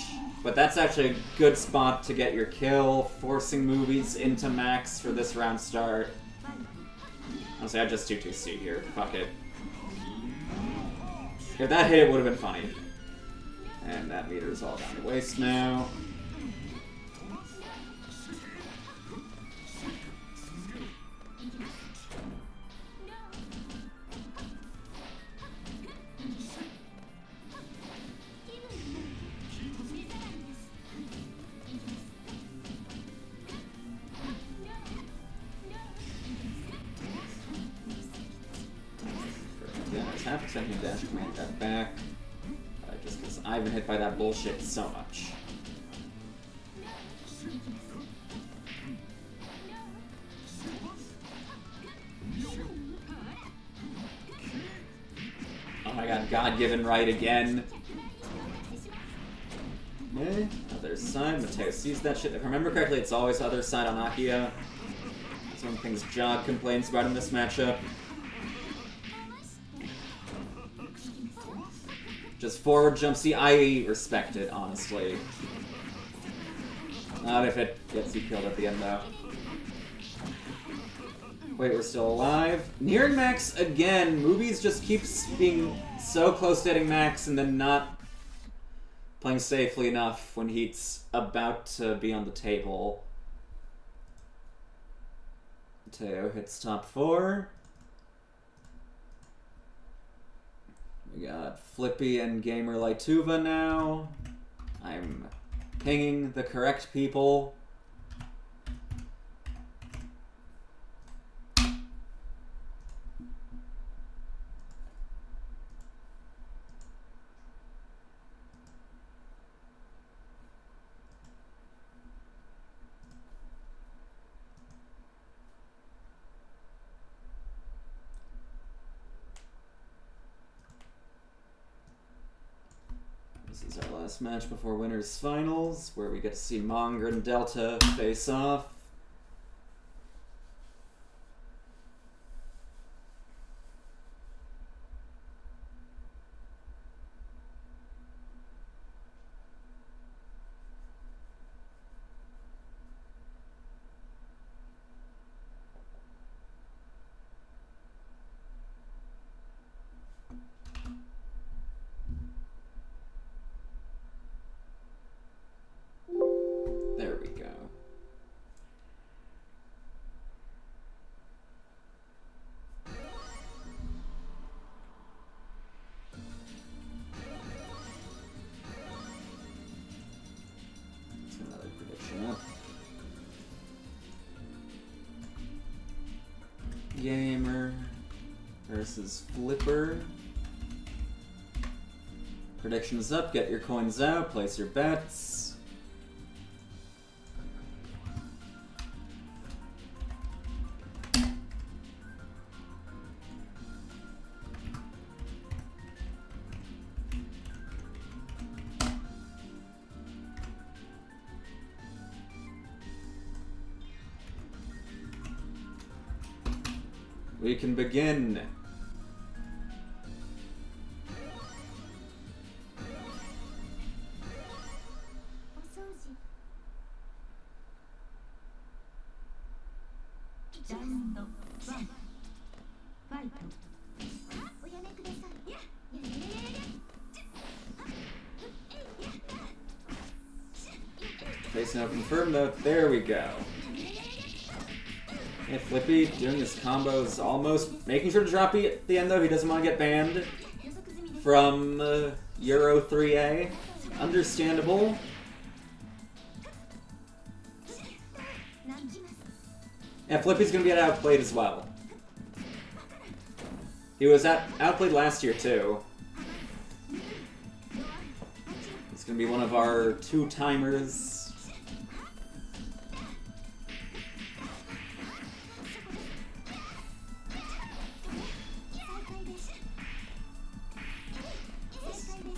But that's actually a good spot to get your kill, forcing movies into max for this round start. Honestly, I just 2-2-C here. Fuck it. If that hit, it would have been funny. And that meter is all down to waste now. Half a second dash command that back. Just because I've been hit by that bullshit so much. Oh my god, God-given right again. Okay, other side. Mateo sees that shit. If I remember correctly, it's always other side on Akia. That's one of the things Jog complains about in this matchup. Just forward jump. See, I respect it, honestly. Not if it gets you killed at the end, though. Wait, we're still alive. Nearing max again. Movies just keeps being so close to hitting max and then not playing safely enough when he's about to be on the table. Mateo hits top 4. We got Flippy and Gamer Lytuva now. I'm pinging the correct people. This is our last match before Winners Finals, where we get to see Monger and Delta face off. There we go. That's another prediction up. Gamer versus Flipper. Predictions up, get your coins out, place your bets. We can begin. Face now confirmed though. There we go. And Flippy doing his combos, almost making sure to drop E at the end though. He doesn't want to get banned from Euro 3A. Understandable. And Flippy's gonna get outplayed as well. He was outplayed last year too. He's gonna be one of our 2-timers.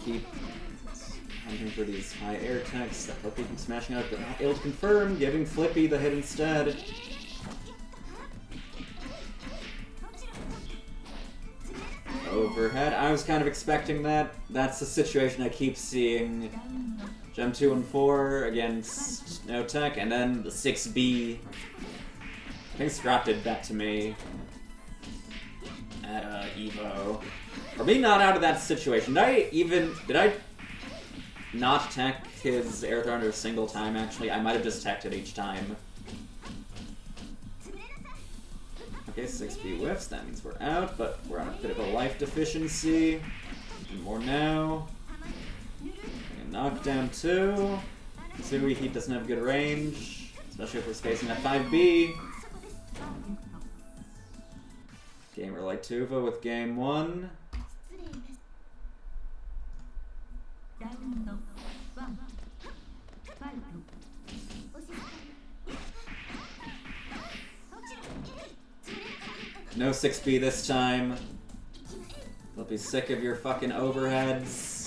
Keep hunting for these high air techs that Flippy keeps smashing out, but not able to confirm, giving Flippy the hit instead. Overhead. I was kind of expecting that. That's the situation I keep seeing. Gem 2 and 4 against no tech, and then the 6B. I think Scrap did that to me at Evo. Or being not out of that situation. Did I not tech his air thunder a single time actually? I might have just teched it each time. Okay, 6B whiffs, that means we're out, but we're on a bit of a life deficiency. And more now. And knockdown 2. Sui Heat doesn't have good range, especially if we're spacing that 5B. Gamer like Tuva with game 1. No 6B this time. They'll be sick of your fucking overheads.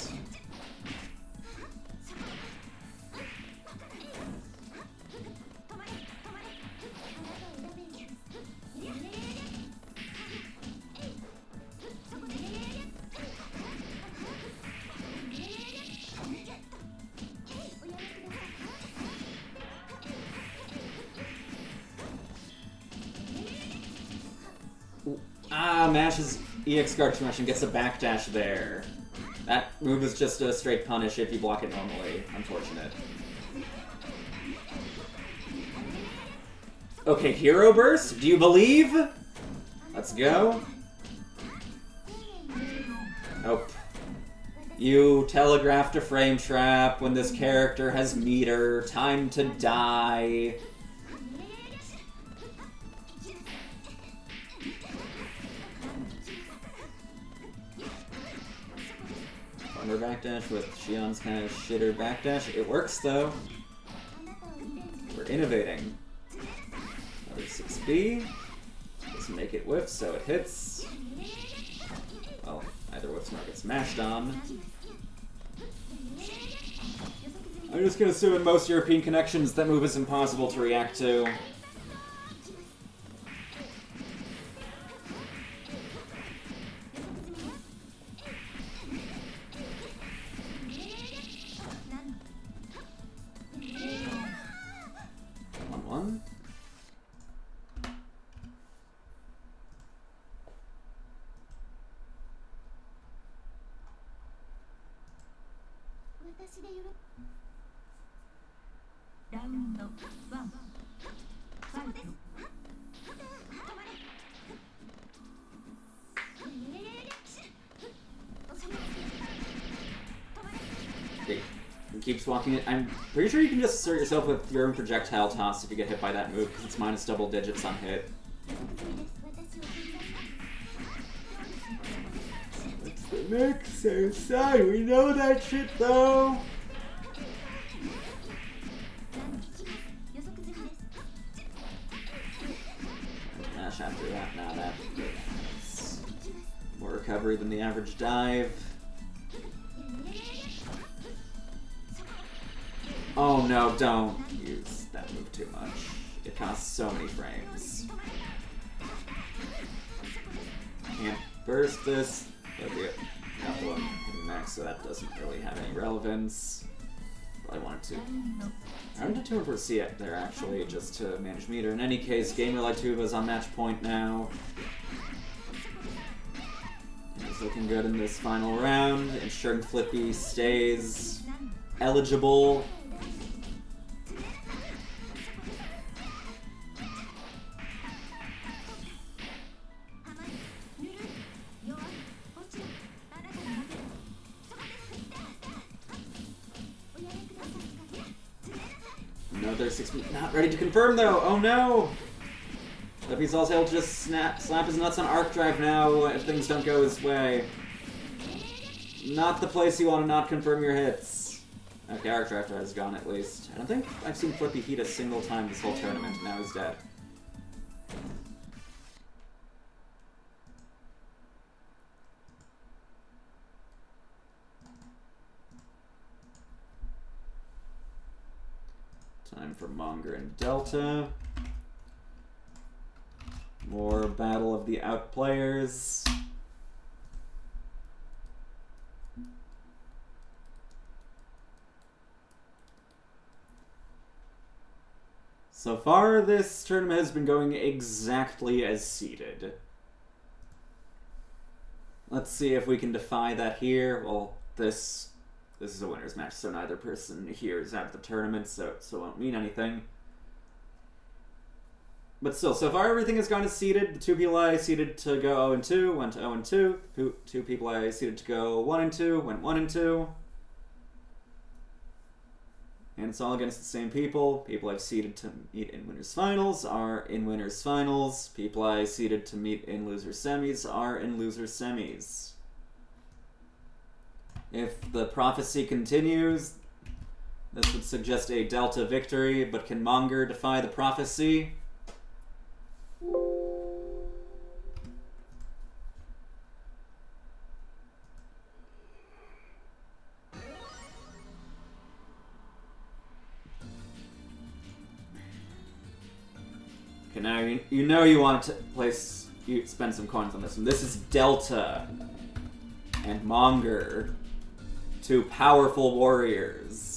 Mashes EX guard too much and gets a backdash there. That move is just a straight punish if you block it normally. Unfortunate. Okay, Hero Burst? Do you believe? Let's go. Nope. You telegraphed a frame trap when this character has meter. Time to die. Thunder backdash with Shion's kind of shitter backdash. It works though. We're innovating. Another 6B. Doesn't make it whiff, so it hits. Well, either whiffs nor gets smashed on. I'm just gonna assume in most European connections that move is impossible to react to. Okay, he keeps walking it. I'm pretty sure you can just assert yourself with your own projectile toss if you get hit by that move, because it's minus double digits on hit. What's the next side? We know that shit though! After that, now that's more recovery than the average dive. Oh no, don't use that move too much. It costs so many frames. burst this. That'd be it. Not the one hitting max, so that doesn't really have any relevance. But I wanted to. I wanted to turn for C there actually, just to manage meter. In any case, Gamer Light Tuba is on match point now. He's looking good in this final round, ensuring Flippy stays eligible. No, there's 6 minutes. Not ready to confirm though. Oh no! Flippy's also able to just slap his nuts on arc drive now if things don't go his way. Not the place you want to not confirm your hits. Okay, arc drive has gone at least. I don't think I've seen Flippy heat a single time this whole tournament, and now he's dead. Time for Monger and Delta. More battle of the outplayers. So far, this tournament has been going exactly as seeded. Let's see if we can defy that here. Well, this is a winner's match, so neither person here is out of the tournament, so it won't mean anything. But still, so far everything has gone as seeded. The 2 people I seeded to go 0-2 went 0-2. 2 people I seeded to go 1-2 went 1-2. And it's all against the same people. People I've seeded to meet in winners finals are in winners finals. People I seeded to meet in loser semis are in loser semis. If the prophecy continues, this would suggest a Delta victory, but can Monger defy the prophecy? Okay, now you know you want to spend some coins on this one. This is Delta and Monger. 2 powerful warriors.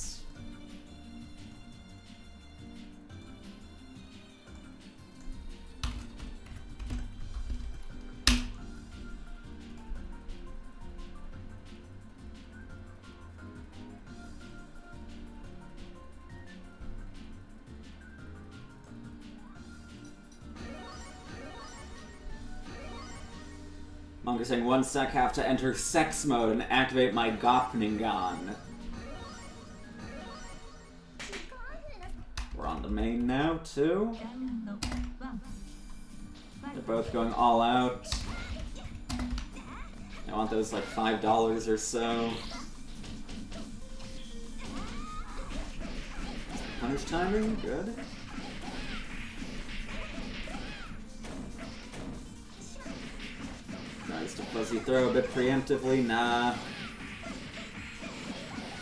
Monger saying 1 sec, have to enter sex mode and activate my Gopningon. We're on the main now, too. They're both going all out. I want those like $5 or so. Punish timing, good. Tries to fuzzy throw a bit preemptively, nah.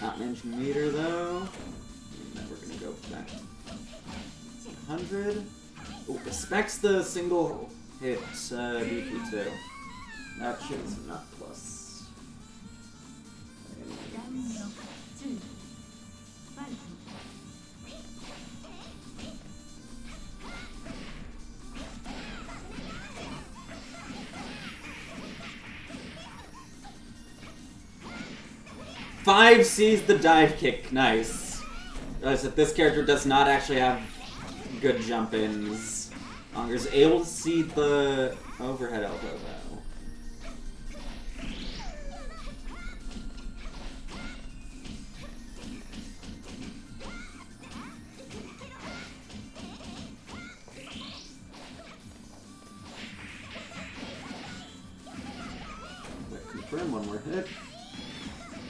Not managing meter though. And then we're gonna go back to 100. Oh, respects the single hit DP too. That shit is not plus. Five sees the dive kick. Nice. Realize that this character does not actually have good jump-ins. Monger's able to see the overhead elbow, though. Confirm one more hit.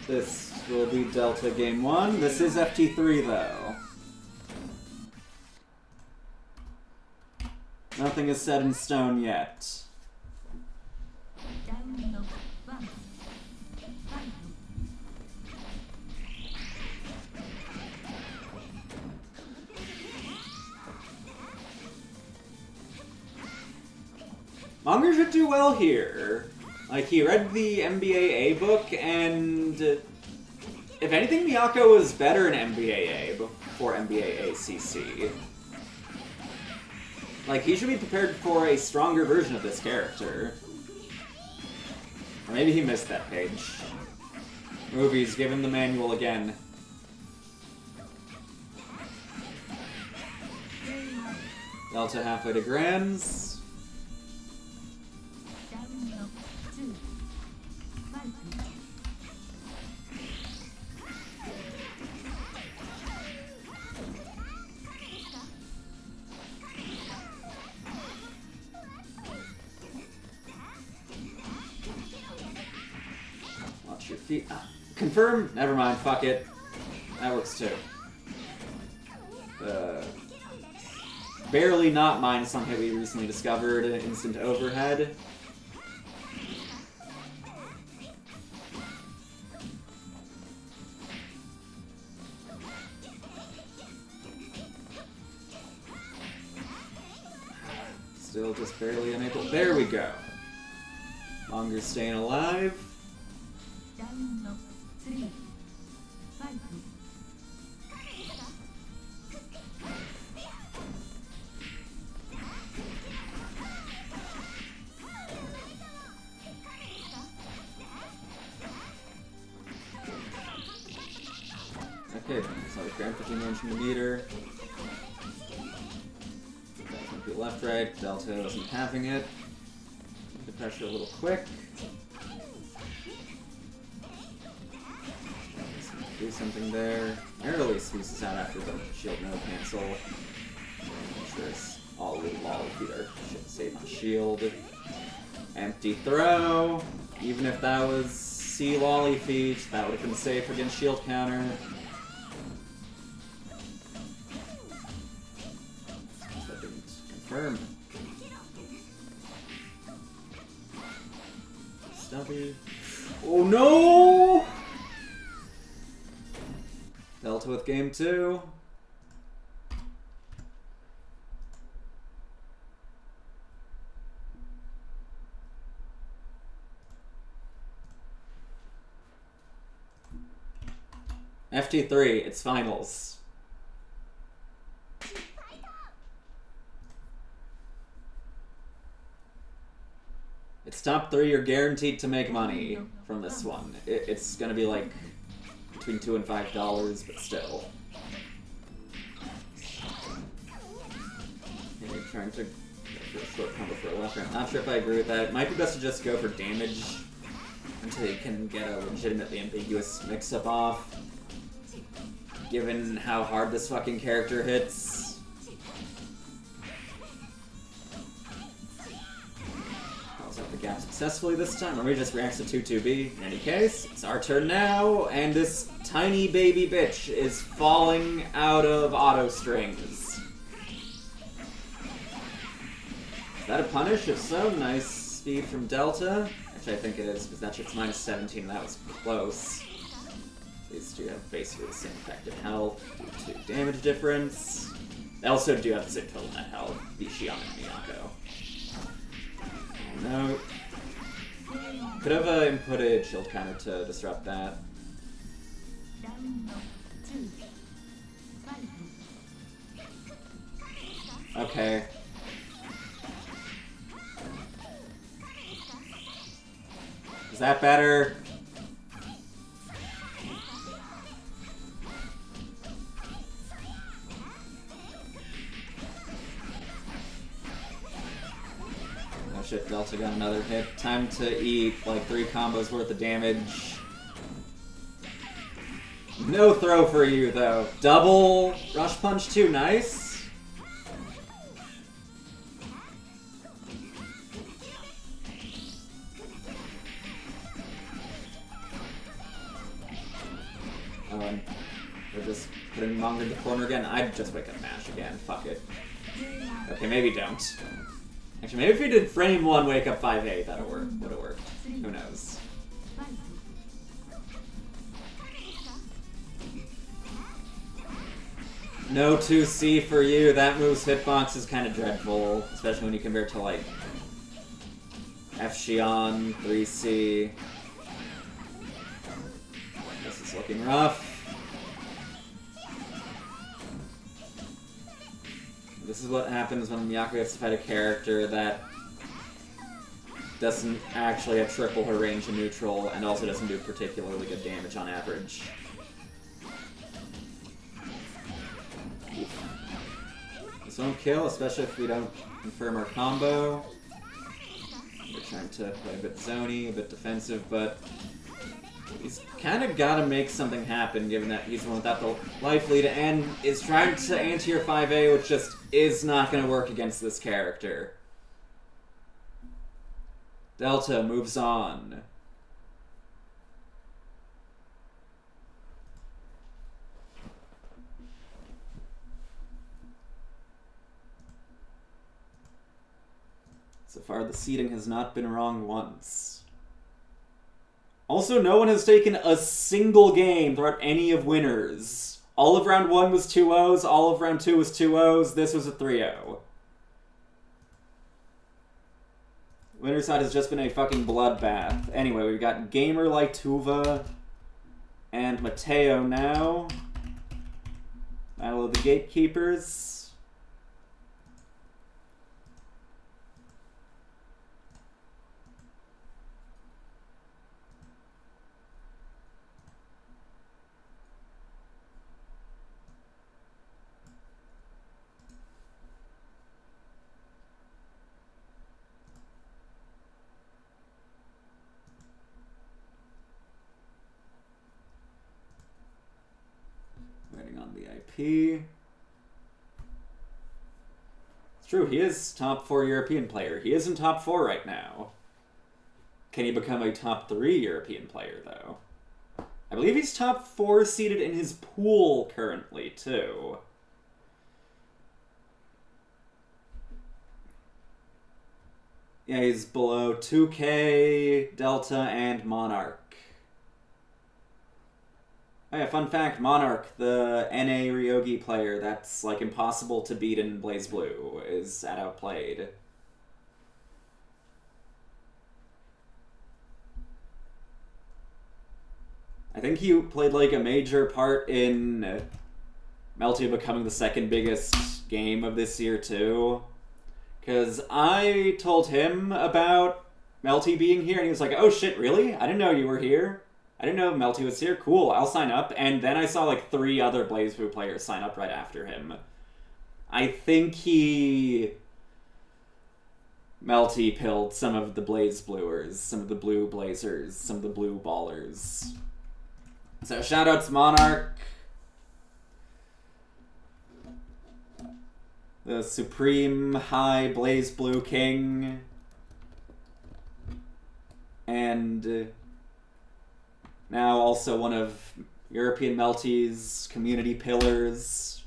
This will be Delta game 1. This is FT3 though. Nothing is set in stone yet. Monger should do well here. Like, he read the MBAA book, and if anything, Miyako was better in MBAA before MBAA CC. Like, he should be prepared for a stronger version of this character. Or maybe he missed that page. Movies, give him the manual again. Delta halfway to Grands. Watch your feet. Confirm? Never mind, fuck it. That works too. Barely not minus something we recently discovered, instant overhead. Still just barely unable. There we go. Longer staying alive. Okay, so Grand 15 range from the meter. Delta left, right. Delta wasn't having it. The pressure a little quick. Do something there. Narrowly squeezes out after the shield no cancel. Make sure it's all little lolly feet are safe on shield. Empty throw. Even if that was C lolly feet, that would have been safe against shield counter. That didn't confirm. Stubby. Oh no! Delta with game 2. FT3, it's finals. It's top 3, you're guaranteed to make money from this one. It's gonna be like between $2 and $5, but still. Okay, trying to go for a short combo for a left round. Not sure if I agree with that. It might be best to just go for damage until you can get a legitimately ambiguous mix-up off. Given how hard this fucking character hits. Close out the gap successfully this time, or we just reacts to 2-2B. In any case, it's our turn now, and this tiny baby bitch is falling out of auto strings. Is that a punish? If so, nice speed from Delta. Actually, I think it is, because that shit's minus 17, and that was close. These two have basically the same effective health, due to damage difference. They also do have the same total net health, the Shion and Miyako. Oh no. Could have inputted shield counter to disrupt that. Okay. Is that better? Oh shit, Delta got another hit. Time to eat like 3 combos worth of damage. No throw for you though. Double rush punch too, nice. We're just putting Monger in the corner again. I'd just wake up Mash again. Fuck it. Okay, maybe don't. Actually, maybe if we did frame 1, wake up 5-8, that'd work. Would have worked. Who knows? No 2C for you. That move's hitbox is kind of dreadful, especially when you compare it to like F Shion, 3C. This is looking rough. This is what happens when Miyako gets to fight a character that doesn't actually have triple her range in neutral and also doesn't do particularly good damage on average. This won't kill, especially if we don't confirm our combo. We're trying to play a bit zoney, a bit defensive, but he's kind of got to make something happen given that he's the one without the life lead and is trying to anti-tier 5A, which just is not going to work against this character. Delta moves on. So far, the seeding has not been wrong once. Also, no one has taken a single game throughout any of winners. All of round 1 was 2-0s, all of round 2 was 2-0s, this was a 3-0. Winner's side has just been a fucking bloodbath. Anyway, we've got Gamer like Tuva and Mateo now. Battle of the Gatekeepers. It's true, he is top 4 European player. He is in top 4 right now. Can he become a top 3 European player, though? I believe he's top 4 seeded in his pool currently, too. Yeah, he's below 2K, Delta, and Monarch. Oh yeah, fun fact, Monarch, the NA Ryogi player that's, like, impossible to beat in BlazBlue, is at Outplayed. I think he played, like, a major part in Melty becoming the second biggest game of this year, too. Because I told him about Melty being here, and he was like, oh shit, really? I didn't know you were here. I didn't know Melty was here. Cool, I'll sign up. And then I saw like 3 other BlazBlue players sign up right after him. I think he Melty pilled some of the BlazBluers, some of the blue blazers, some of the blue ballers. So shoutouts Monarch. The Supreme High BlazBlue King. And now also one of European Melty's community pillars.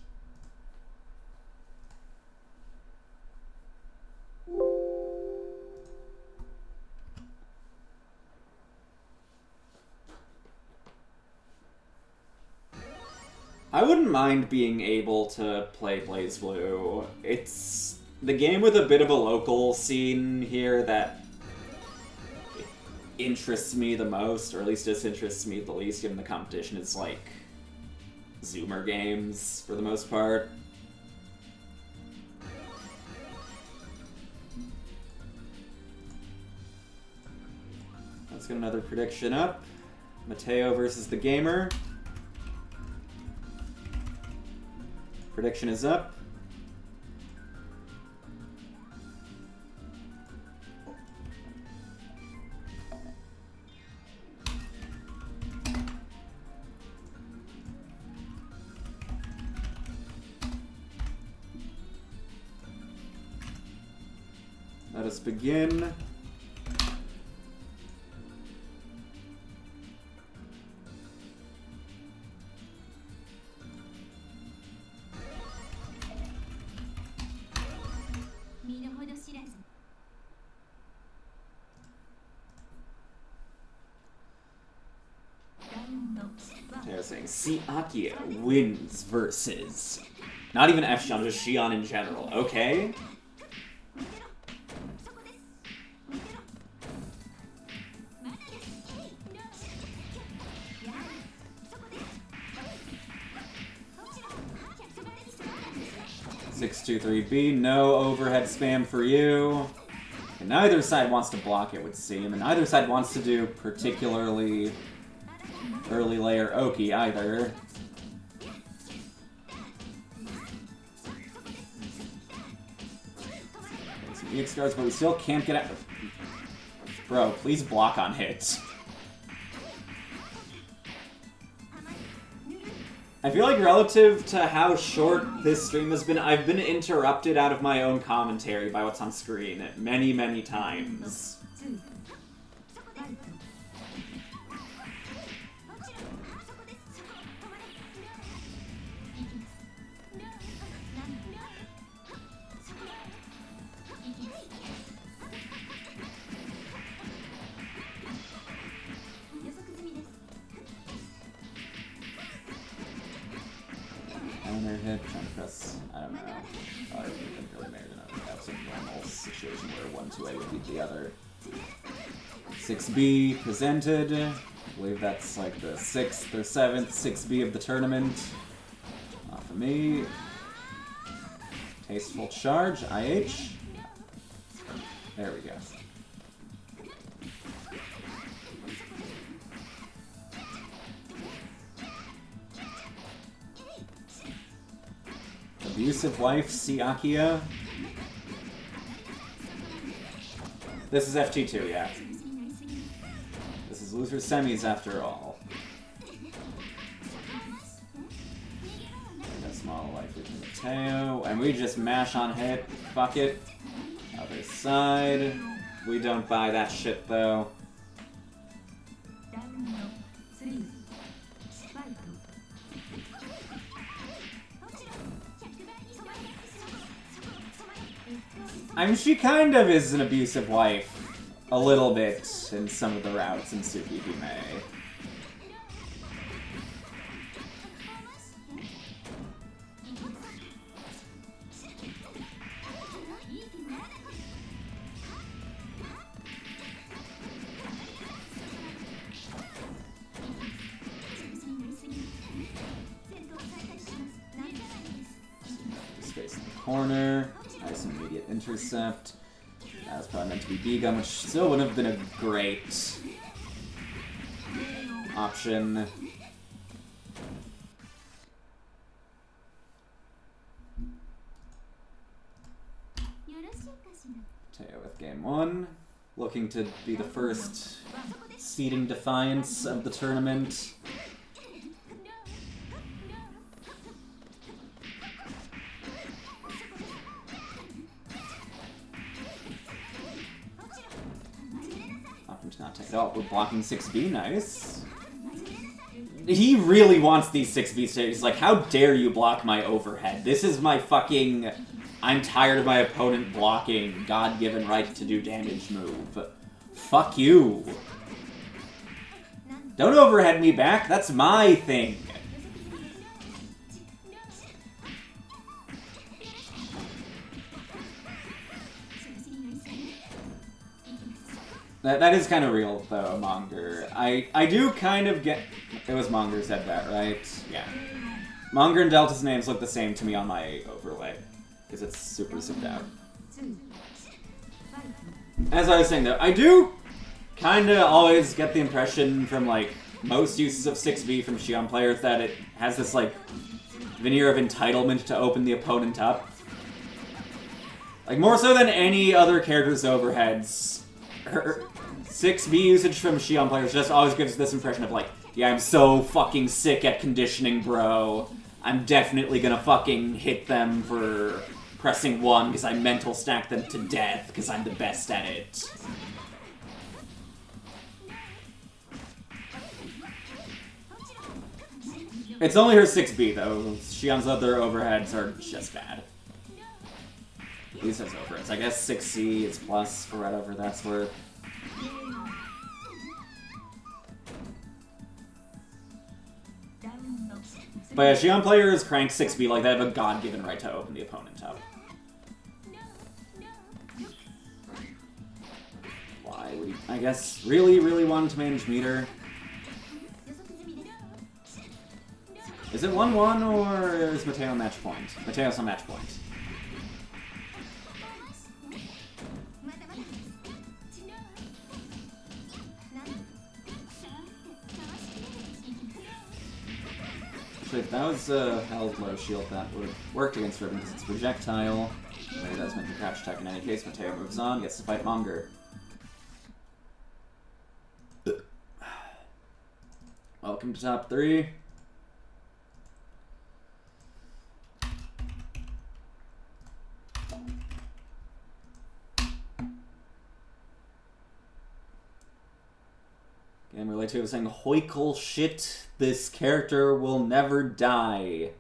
I wouldn't mind being able to play BlazBlue. It's the game with a bit of a local scene here that interests me the most, or at least disinterests me the least, given the competition is like Zoomer games for the most part. Let's get another prediction up. Mateo versus the Gamer. Prediction is up. Let us begin. I was saying, see Akia wins versus not even F Shion, just Shion in general. Okay. 623B, no overhead spam for you. And neither side wants to block, it would seem, and neither side wants to do particularly early layer Oki either. Some EX guards, but we still can't get out. Bro, please block on hit. I feel like relative to how short this stream has been, I've been interrupted out of my own commentary by what's on screen many, many times. Hit, trying to press, I don't know. It didn't really matter enough. That's a normal situation where 1-2A would beat the other. 6B presented. I believe that's like the 6th or 7th 6B of the tournament. For me. Tasteful charge, IH. There we go. Abusive wife, Siakia. This is FT2, yeah. This is loser semis after all. A small life with Mateo, and we just mash on hit. Fuck it. Other side. We don't buy that shit though. I mean, she kind of is an abusive wife, a little bit, in some of the routes in Tsukihime. Space in the corner. Nice immediate intercept. That was probably meant to be B-gun, which still would have been a great option. Teo with game 1. Looking to be the first seeding defiance of the tournament. Not take it off. We're blocking 6B, nice. He really wants these 6B stages. He's like, how dare you block my overhead? This is my fucking... I'm tired of my opponent blocking God-given right to do damage move. Fuck you. Don't overhead me back, that's my thing. That is kind of real, though, Monger. I do kind of get... It was Monger said that, right? Yeah. Monger and Delta's names look the same to me on my overlay, because it's super zoomed out. As I was saying, though, I do kind of always get the impression from, like, most uses of 6B from Xion players that it has this, like, veneer of entitlement to open the opponent up. Like, more so than any other character's overheads. Her 6B usage from Xion players just always gives this impression of like, yeah, I'm so fucking sick at conditioning, bro. I'm definitely gonna fucking hit them for pressing 1 because I mental stack them to death because I'm the best at it. It's only her 6B though. Xion's other overheads are just bad. At least has overheads. I guess 6C is plus for whatever that's worth. But yeah, Xion players crank 6B like they have a god-given right to open the opponent up. Why would he, I guess, really wanted to manage meter? Is it 1-1 or is Mateo match point? Mateo's on match point. Actually, if that was a held low shield, that would have worked against Ribbon because it's projectile. But it does make the crouch attack in any case. Mateo moves on, gets to fight Monger. Welcome to top 3. Game related to saying, Hoikle shit, this character will never die.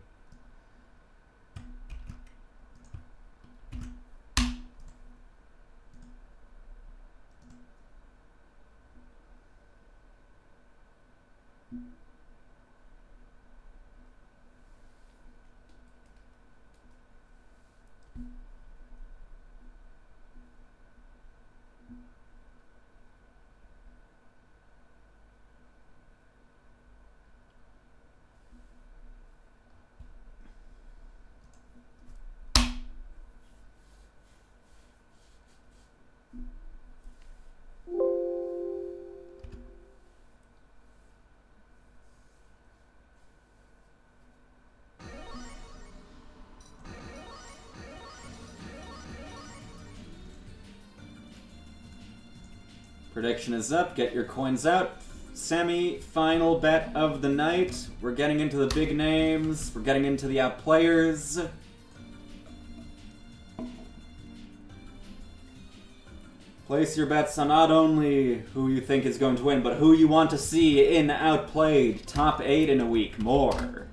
Prediction is up. Get your coins out. Semi-final bet of the night. We're getting into the big names. We're getting into the outplayers. Place your bets on not only who you think is going to win, but who you want to see in Outplayed. Top 8 in a week. More.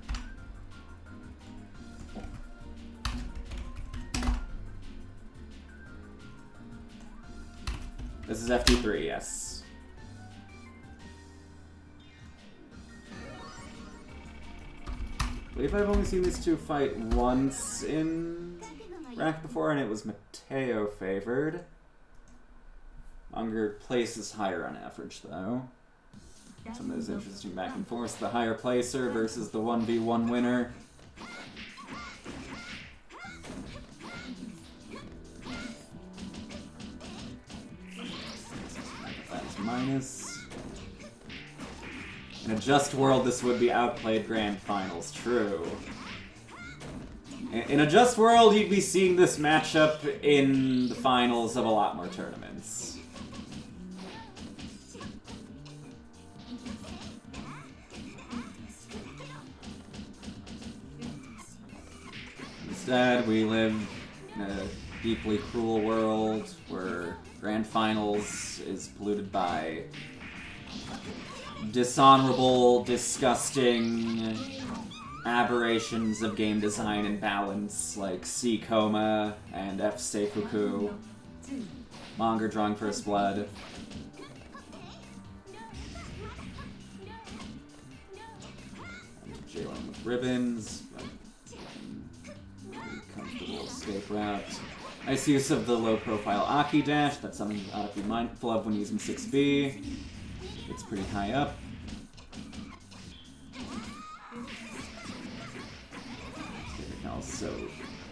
This is FT3, yes. I believe I've only seen these two fight once in rank before, and it was Mateo favored. Monger places higher on average, though. Some of those interesting back and forth. The higher placer versus the 1v1 winner. Minus. In a just world, this would be Outplayed Grand Finals. True. In a just world, you'd be seeing this matchup in the finals of a lot more tournaments. Instead, we live in a deeply cruel world where Grand Finals is polluted by dishonorable, disgusting aberrations of game design and balance, like C Coma and F Seifuku. Monger drawing first blood. Jalen with ribbons. Pretty comfortable escape route. Nice use of the low-profile Aki dash. That's something you ought to be mindful of when using 6B. It's pretty high up. Also,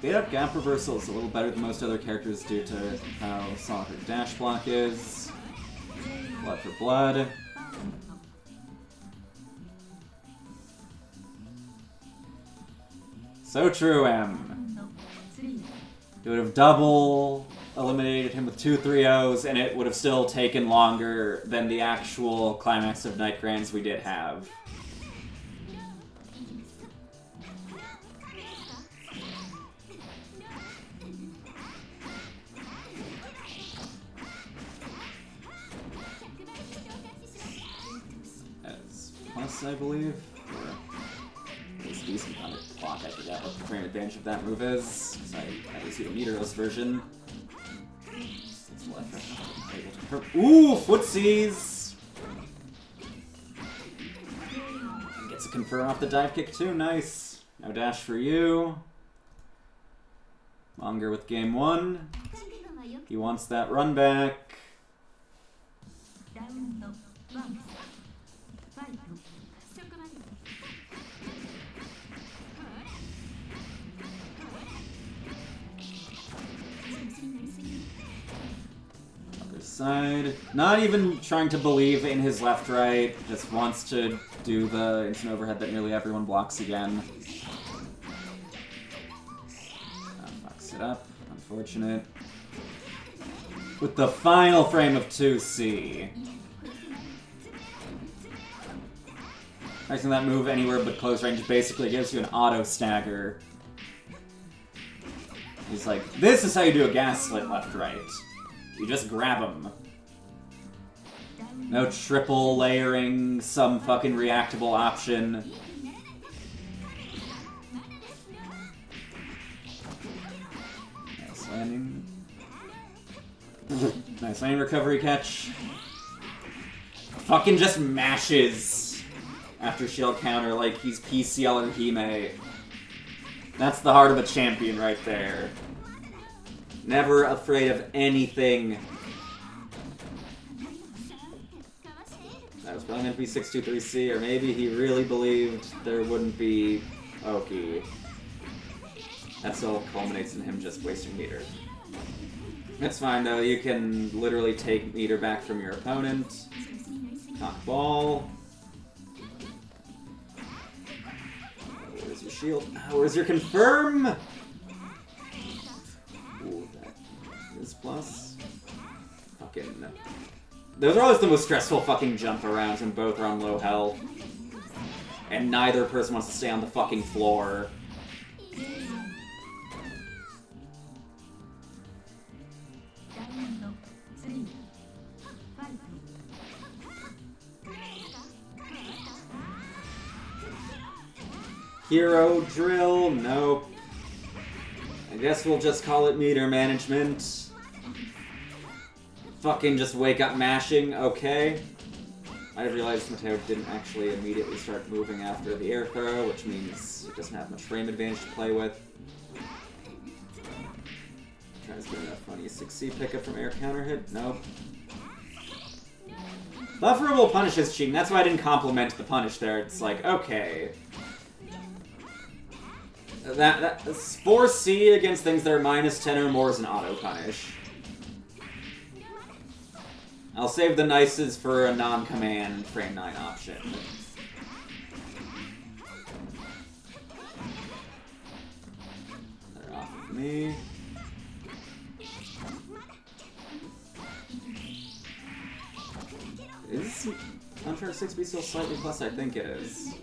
bait-up gap reversal is a little better than most other characters due to how solid her dash block is. Blood for blood. So true, M. It would have double eliminated him with 2 3-0s, and it would have still taken longer than the actual climax of Night Grands we did have. As plus, I believe. It's decent on it. Clock. I forgot what the frame advantage of that move is, because I always see the meterless version. It's left. Ooh, footsies! Gets a confirm off the dive kick too. Nice. No dash for you. Monger with game 1. He wants that run back. side. Not even trying to believe in his left-right, just wants to do the instant overhead that nearly everyone blocks again. Fucks it up. Unfortunate. With the final frame of 2C. Pressing that move anywhere but close range basically gives you an auto stagger. He's like, this is how you do a gaslit left-right. You just grab him. No triple layering, some fucking reactable option. Nice landing. Nice landing recovery catch. Fucking just mashes after shield counter like he's PCL and Hime. That's the heart of a champion right there. Never afraid of anything. That was probably meant to be 623C, or maybe he really believed there wouldn't be Oki. That still culminates in him just wasting meter. It's fine though, you can literally take meter back from your opponent. Cock ball. Where's your shield? Where's your confirm? Ooh, that is plus. Fucking. Those are always the most stressful fucking jump arounds when both are on low health. And neither person wants to stay on the fucking floor. Hero drill? Nope. I guess we'll just call it meter management. Fucking just wake up mashing, okay. I realized Mateo didn't actually immediately start moving after the air throw, which means he doesn't have much frame advantage to play with. Tries to get enough funny 6C pickup from air counter hit? Nope. Bufferable punish is cheating, that's why I didn't compliment the punish there. It's like, okay. That's 4C against things that are minus 10 or more is an auto punish. I'll save the nices for a non-command frame 9 option. They're off of me. Is Contract 6B still slightly plus? I think it is.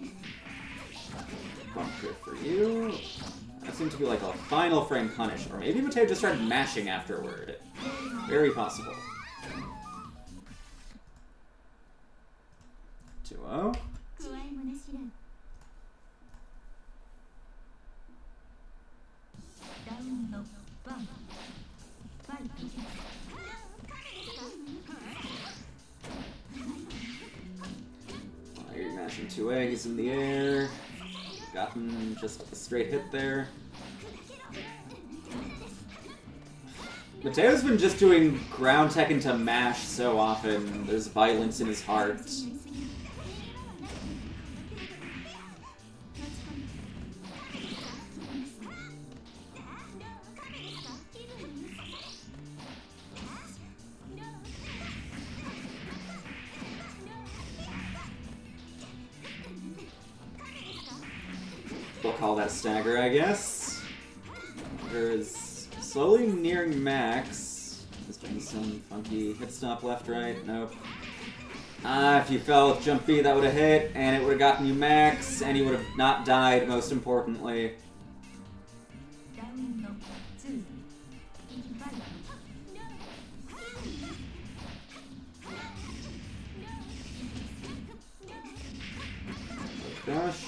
Bunker for you. That seemed to be like a final frame punish. Or maybe Mateo just started mashing afterward. Very possible. 2-0. You're mashing 2A, he's in the air. Gotten just a straight hit there. Mateo's been just doing ground tech into mash so often. There's violence in his heart. We'll call that stagger, I guess. There's slowly nearing max. Just doing some funky hit stop left, right. Nope. If you fell with jump B, that would have hit, and it would have gotten you max, and you would have not died, most importantly. Gosh.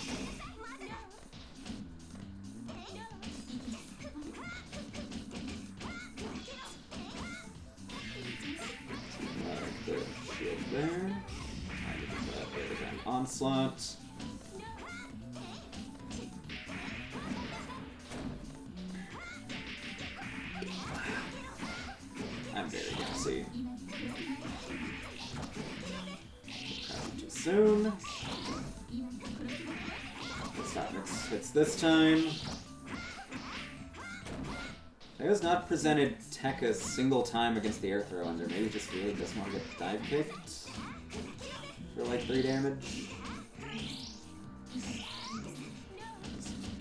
There. Onslaught. I'm very gassy. Too soon. Let's not mix hits this time. Theo's not presented tech a single time against the air throw under. Maybe just really doesn't want to get dive kicked for like 3 damage.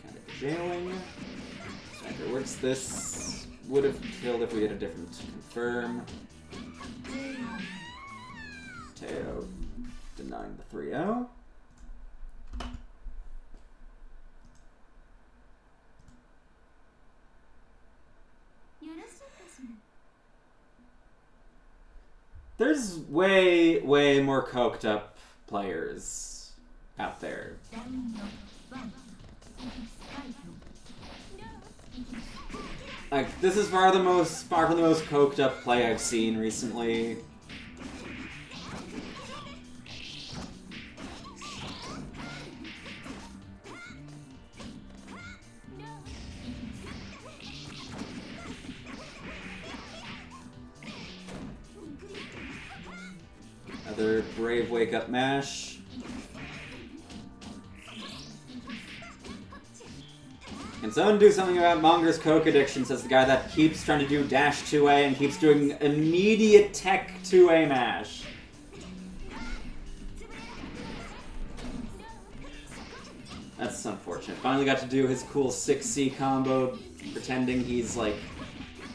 Kind of jailing. Sniper works. This would have killed if we had a different confirm. Teo denying the 3-0. There's way, way more coked up players out there. Like, this is far from the most coked up play I've seen recently. Another brave wake up mash. Can someone do something about Monger's coke addiction, says the guy that keeps trying to do dash 2A and keeps doing immediate tech 2A mash. That's unfortunate. Finally got to do his cool 6C combo, pretending he's like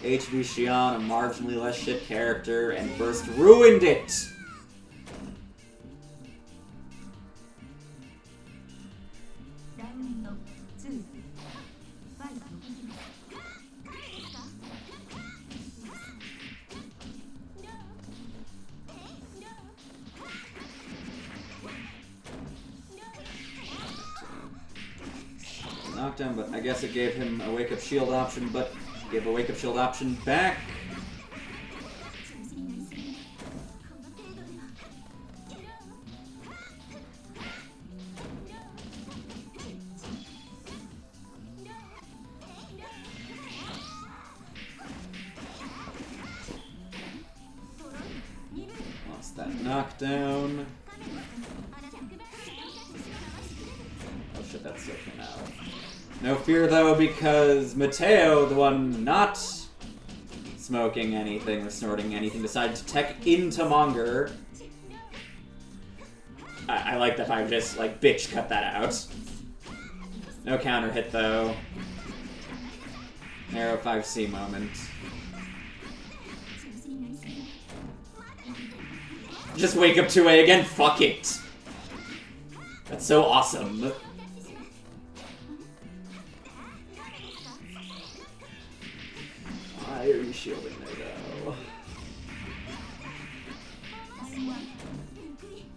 HB Xion, a marginally less shit character, and Burst ruined it! Knockdown, but I guess it gave him a wake-up shield option, but gave a wake-up shield option back. Lost that knockdown. Oh shit, that still came out. No fear though, because Mateo, the one not smoking anything or snorting anything, decided to tech into Monger. I like that if I just, like, bitch cut that out. No counter hit though. Narrow 5C moment. Just wake up 2A again, fuck it! That's so awesome. Why are you shielding me though?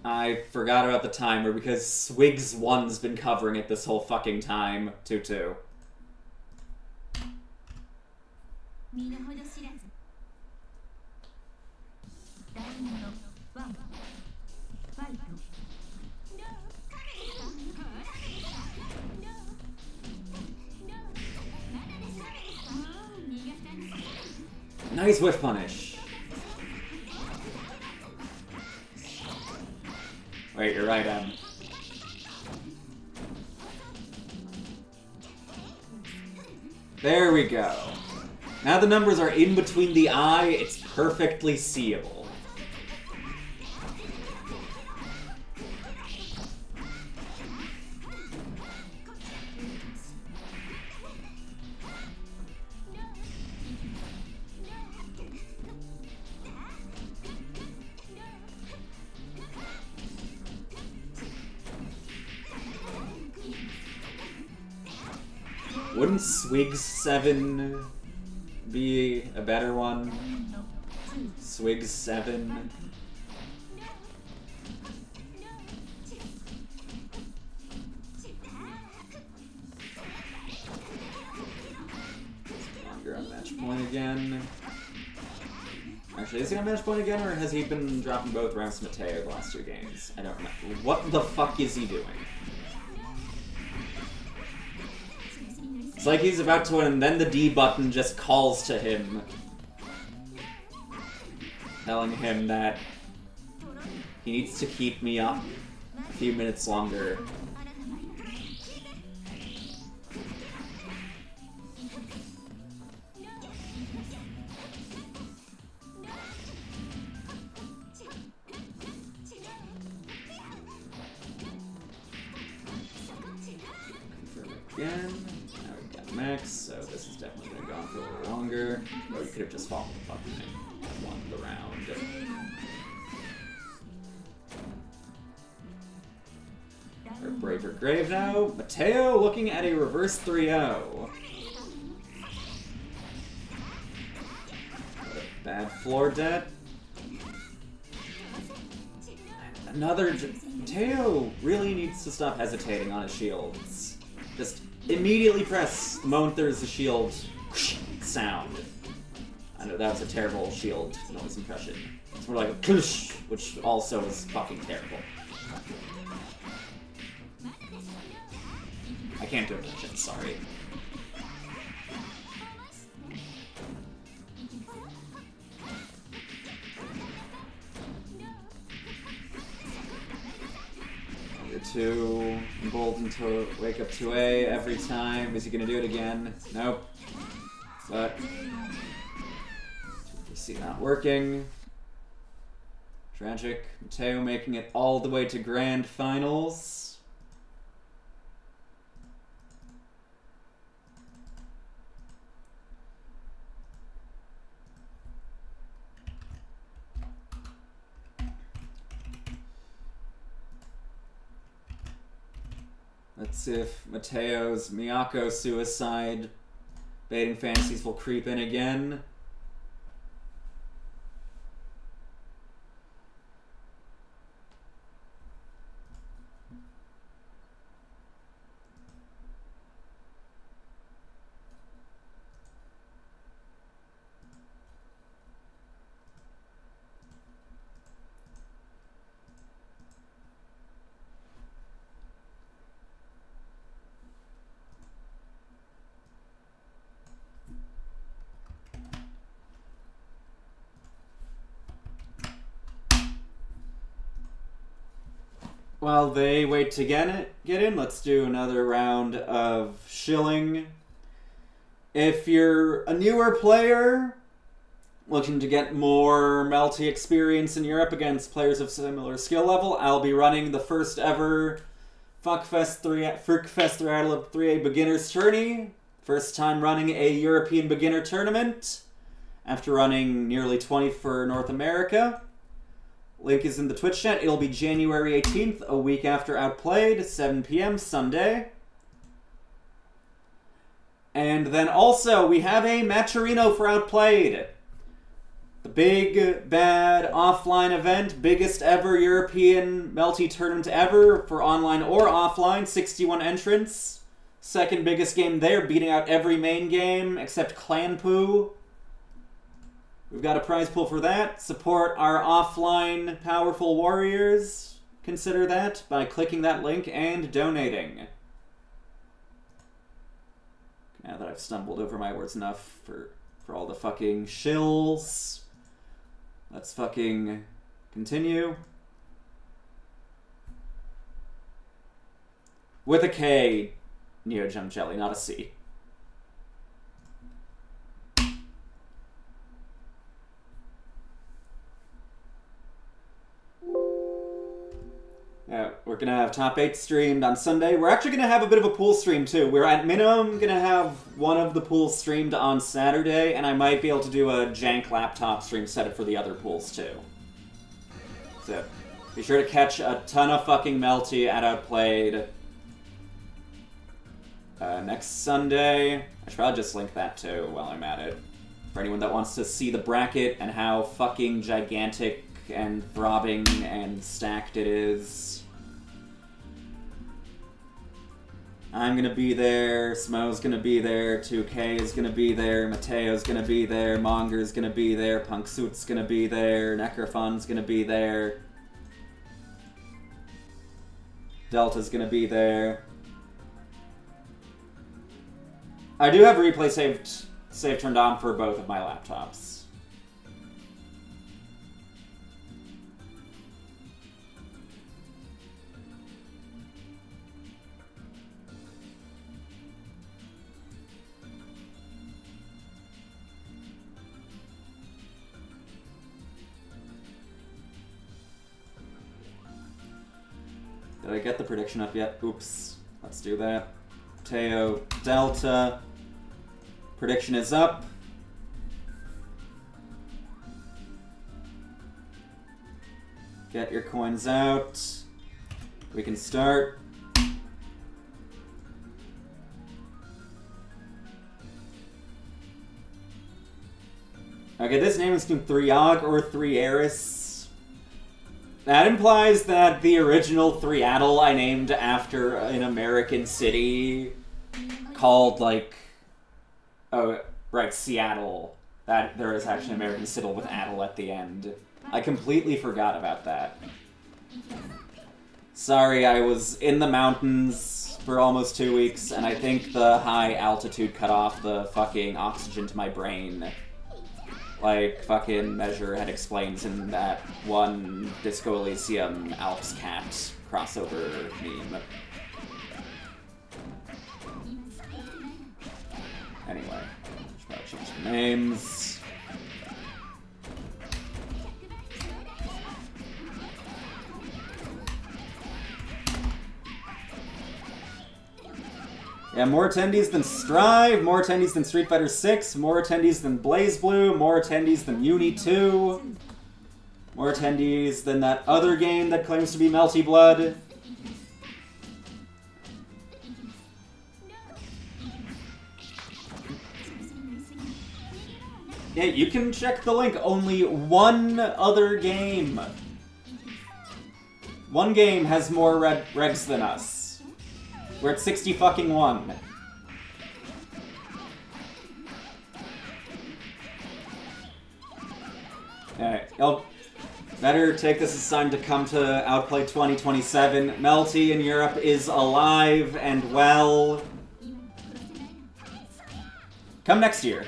I forgot about the timer because Swigs1's been covering it this whole fucking time. 2-2. Nice whiff punish. Wait, you're right, Em. There we go. Now the numbers are in between the eye, it's perfectly seeable. Wouldn't Swigs7 be a better one? Swigs7. Longer on match point again. Actually, is he on match point again, or has he been dropping both rounds to Mateo the last 2 games? I don't know. What the fuck is he doing? It's like he's about to win, and then the D button just calls to him, telling him that he needs to keep me up a few minutes longer. again. Now we've got max, so this is definitely going to go on for a little longer. Or you could have just followed the button and won the round. Our Braver Grave now. Mateo looking at a reverse 3-0. Bad floor debt. Another... Mateo really needs to stop hesitating on his shields. Just immediately press the moment there's a shield sound. I know that was a terrible shield noise impression. It's more like a which also is fucking terrible. I can't do it, sorry. Two, emboldened to wake up 2A every time. Is he gonna do it again? Nope. But you see not working. Tragic. Mateo making it all the way to grand finals. Let's see if Mateo's Miyako suicide baiting fantasies will creep in again. While they wait to get in, let's do another round of shilling. If you're a newer player looking to get more Melty experience in Europe against players of similar skill level, I'll be running the first ever Frickfest 3A Beginners Tourney. First time running a European beginner tournament after running nearly 20 for North America. Link is in the Twitch chat. It'll be January 18th, a week after Outplayed, 7 p.m. Sunday. And then also, we have a Matcherino for Outplayed. The big, bad offline event, biggest ever European Melty tournament ever for online or offline, 61 entrants. Second biggest game there, beating out every main game except Clan Poo. We've got a prize pool for that. Support our offline powerful warriors. Consider that by clicking that link and donating. Now that I've stumbled over my words enough for all the fucking shills, let's fucking continue. With a K, Neo Jump Jelly, not a C. We're going to have Top 8 streamed on Sunday. We're actually going to have a bit of a pool stream, too. We're at minimum going to have one of the pools streamed on Saturday, and I might be able to do a jank laptop stream set up for the other pools, too. So, be sure to catch a ton of fucking Melty at Outplayed next Sunday. I should probably just link that, too, while I'm at it. For anyone that wants to see the bracket and how fucking gigantic and throbbing and stacked it is. I'm gonna be there, Smo's gonna be there, 2K is gonna be there, Mateo's gonna be there, Monger's gonna be there, Punk Suit's gonna be there, Necrofon's gonna be there, Delta's gonna be there. I do have replay save turned on for both of my laptops. Did I get the prediction up yet? Oops. Let's do that. Mateo Delta. Prediction is up. Get your coins out. We can start. Okay, this name is Threog or Threaris. That implies that the original Threadle I named after an American city called, like... Oh, right, Seattle. That there is actually an American city with Addle at the end. I completely forgot about that. Sorry, I was in the mountains for almost 2 weeks, and I think the high altitude cut off the fucking oxygen to my brain. Like, fucking Measure had explained in that one Disco Elysium Alps Cat crossover meme. Anyway, should probably change the names. Yeah, more attendees than Strive, more attendees than Street Fighter 6, more attendees than BlazBlue, more attendees than Uni 2, more attendees than that other game that claims to be Melty Blood. Yeah, you can check the link. Only one other game. One game has more regs than us. We're at 60 fucking 1. Alright, y'all better take this as time to come to Outplay 2027. Melty in Europe is alive and well. Come next year.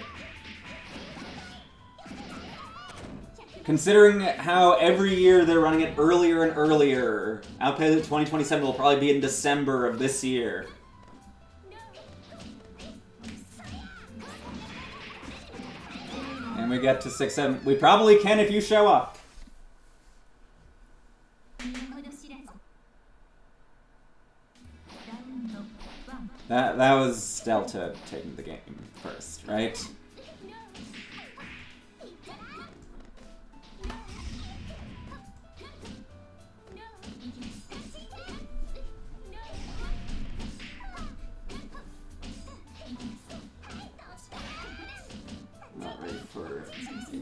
Considering how every year they're running it earlier and earlier, Outplay 2027 will probably be in December of this year. And we get to 6, 7. We probably can if you show up. That was Delta taking the game first, right?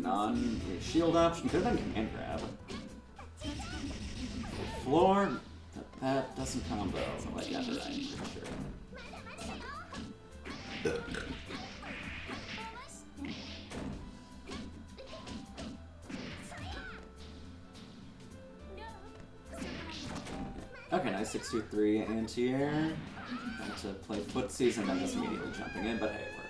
Non-shield option. Could have been command grab. Floor. That doesn't combo like Ether, I'm pretty sure. Okay, nice 6-2-3 anti-air. Got to play footsies and then just immediately jumping in, but hey, it worked.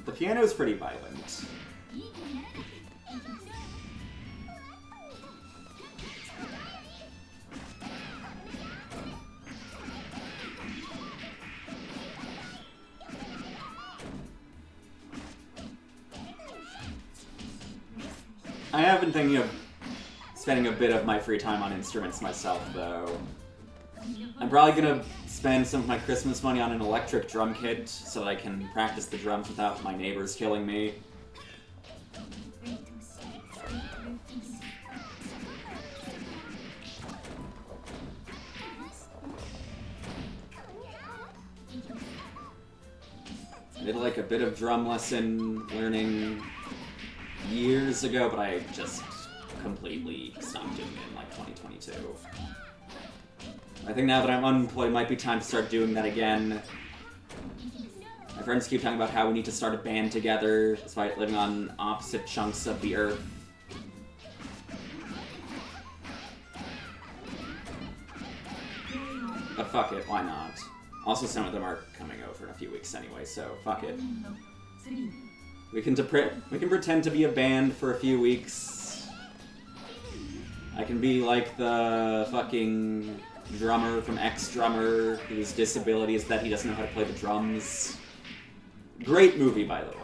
The piano is pretty violent. I have been thinking of spending a bit of my free time on instruments myself, though. I'm probably gonna spend some of my Christmas money on an electric drum kit so that I can practice the drums without my neighbors killing me. I did like a bit of drum lesson learning years ago, but I just completely stopped doing it in like 2022. I think now that I'm unemployed, it might be time to start doing that again. My friends keep talking about how we need to start a band together, despite living on opposite chunks of the earth. But fuck it, why not? Also, some of them are coming over in a few weeks anyway, so fuck it. We can pretend to be a band for a few weeks. I can be like the fucking drummer from X-Drummer, whose disability is that he doesn't know how to play the drums. Great movie, by the way.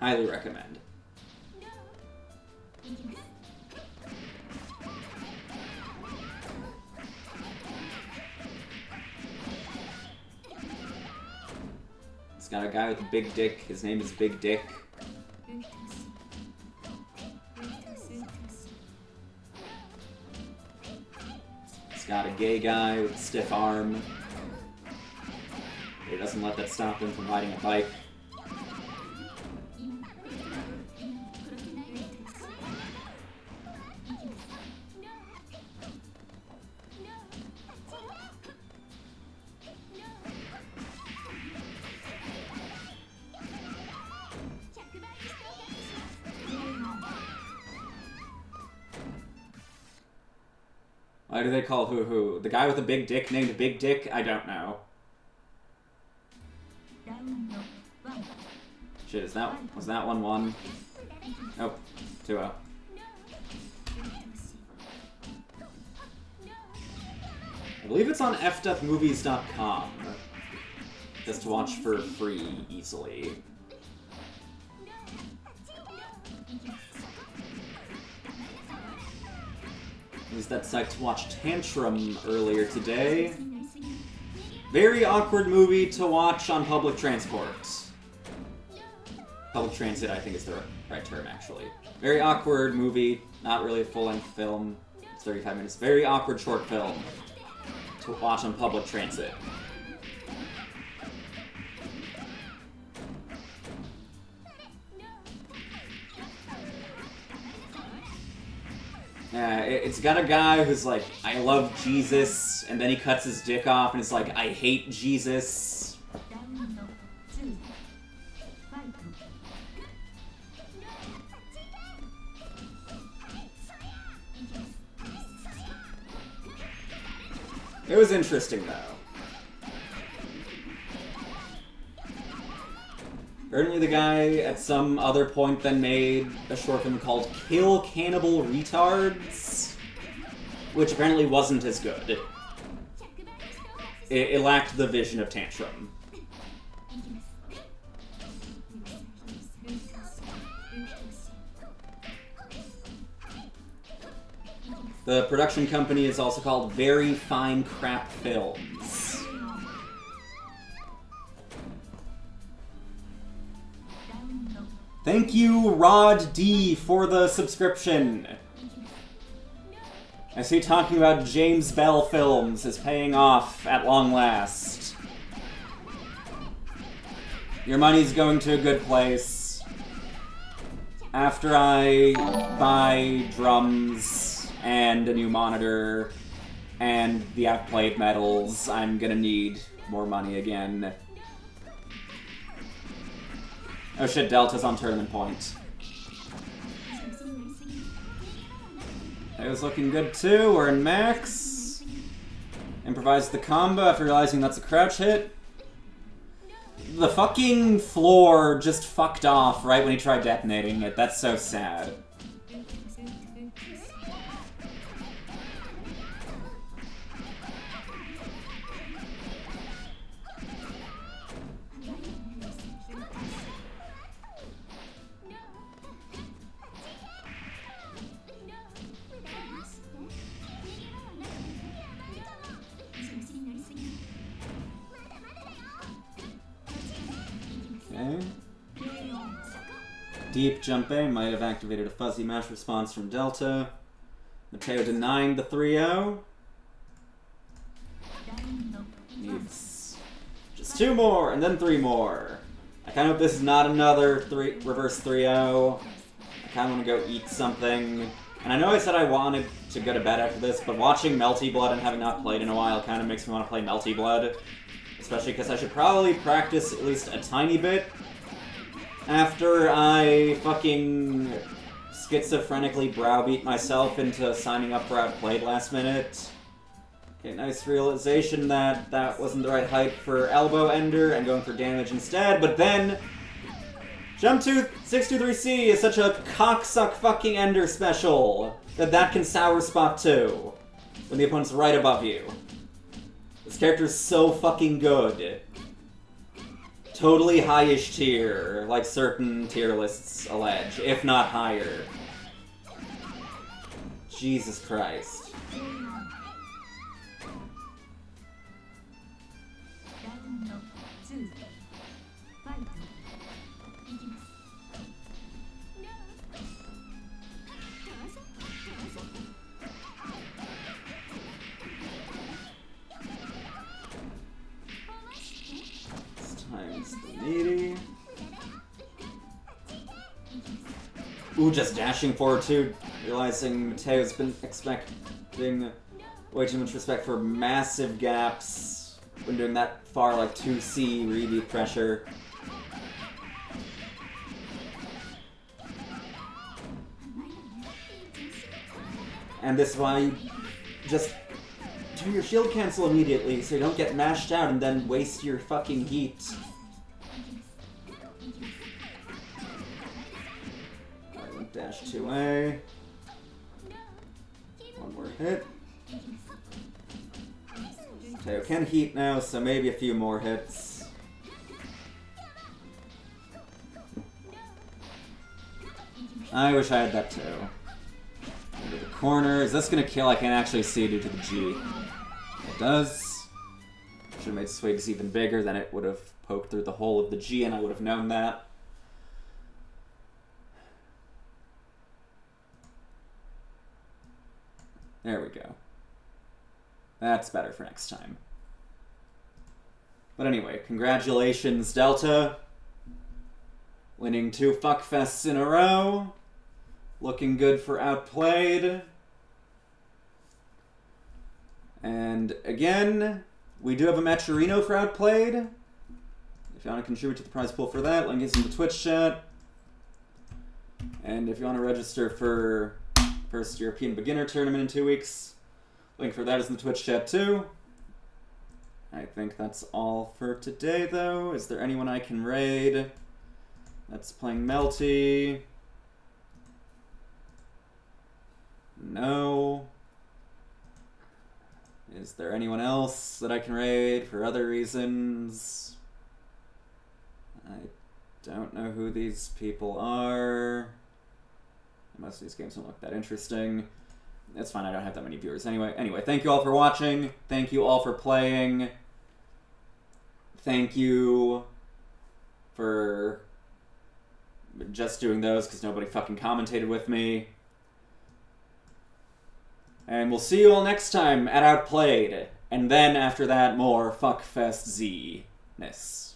Highly recommend. It's got a guy with a big dick. His name is Big Dick. It's got a gay guy with a stiff arm. He doesn't let that stop him from riding a bike. Why do they call who? The guy with a big dick named Big Dick? I don't know. Shit, was that 1-1? Nope, 2-0. I believe it's on fduffmovies.com. Just to watch for free, easily. Used that site to watch Tantrum earlier today. Very awkward movie to watch on public transport. Public transit, I think is the right term, actually. Very awkward movie, not really a full-length film. It's 35 minutes. Very awkward short film to watch on public transit. It's got a guy who's like, I love Jesus, and then he cuts his dick off and it's like, I hate Jesus. It was interesting, though. Apparently the guy, at some other point, then made a short film called Kill Cannibal Retards, which apparently wasn't as good. It lacked the vision of Tantrum. The production company is also called Very Fine Crap Films. Thank you, Rod D, for the subscription. I see talking about James Bell films is paying off at long last. Your money's going to a good place. After I buy drums and a new monitor and the outplayed medals, I'm gonna need more money again. Oh shit, Delta's on tournament point. It was looking good too, we're in max. Improvised the combo after realizing that's a crouch hit. The fucking floor just fucked off right when he tried detonating it, that's so sad. Deep jump A might have activated a fuzzy mash response from Delta. Mateo denying the 3-0. Needs just 2 more, and then 3 more. I kind of hope this is not another reverse 3-0. I kind of want to go eat something. And I know I said I wanted to go to bed after this, but watching Melty Blood and having not played in a while kind of makes me want to play Melty Blood. Especially because I should probably practice at least a tiny bit after I fucking schizophrenically browbeat myself into signing up for Outplayed last minute. Okay, nice realization that that wasn't the right height for Elbow Ender and going for damage instead, but then Jump Tooth 623C is such a cocksuck fucking Ender special that can sour spot too when the opponent's right above you. This character's so fucking good. totally highish tier, like certain tier lists allege, if not higher. Jesus Christ. Needy. Ooh, just dashing forward too, realizing Mateo's been expecting way too much respect for massive gaps when doing that far, like 2C rebeat pressure. And this is why you just do your shield cancel immediately so you don't get mashed out and then waste your fucking heat. Dash 2A. One more hit. Teo can heat now, so maybe a few more hits. I wish I had that too. Into the corner. Is this gonna kill? I can't actually see due to the G. It does. Should have made Swigs even bigger, then it would have poked through the hole of the G and I would have known that. There we go. That's better for next time. But anyway, congratulations, Delta. Winning 2 fuckfests in a row. Looking good for Outplayed. And again, we do have a Maturino for Outplayed. If you want to contribute to the prize pool for that, link is in the Twitch chat. And if you want to register for First European Beginner Tournament in 2 weeks. Link for that is in the Twitch chat too. I think that's all for today though. Is there anyone I can raid that's playing Melty? No. Is there anyone else that I can raid for other reasons? I don't know who these people are. Most of these games don't look that interesting. It's fine, I don't have that many viewers anyway. Thank you all for watching. Thank you all for playing. Thank you for just doing those because nobody fucking commentated with me. And we'll see you all next time at Outplayed. And then after that, more Fuckfest Z-ness.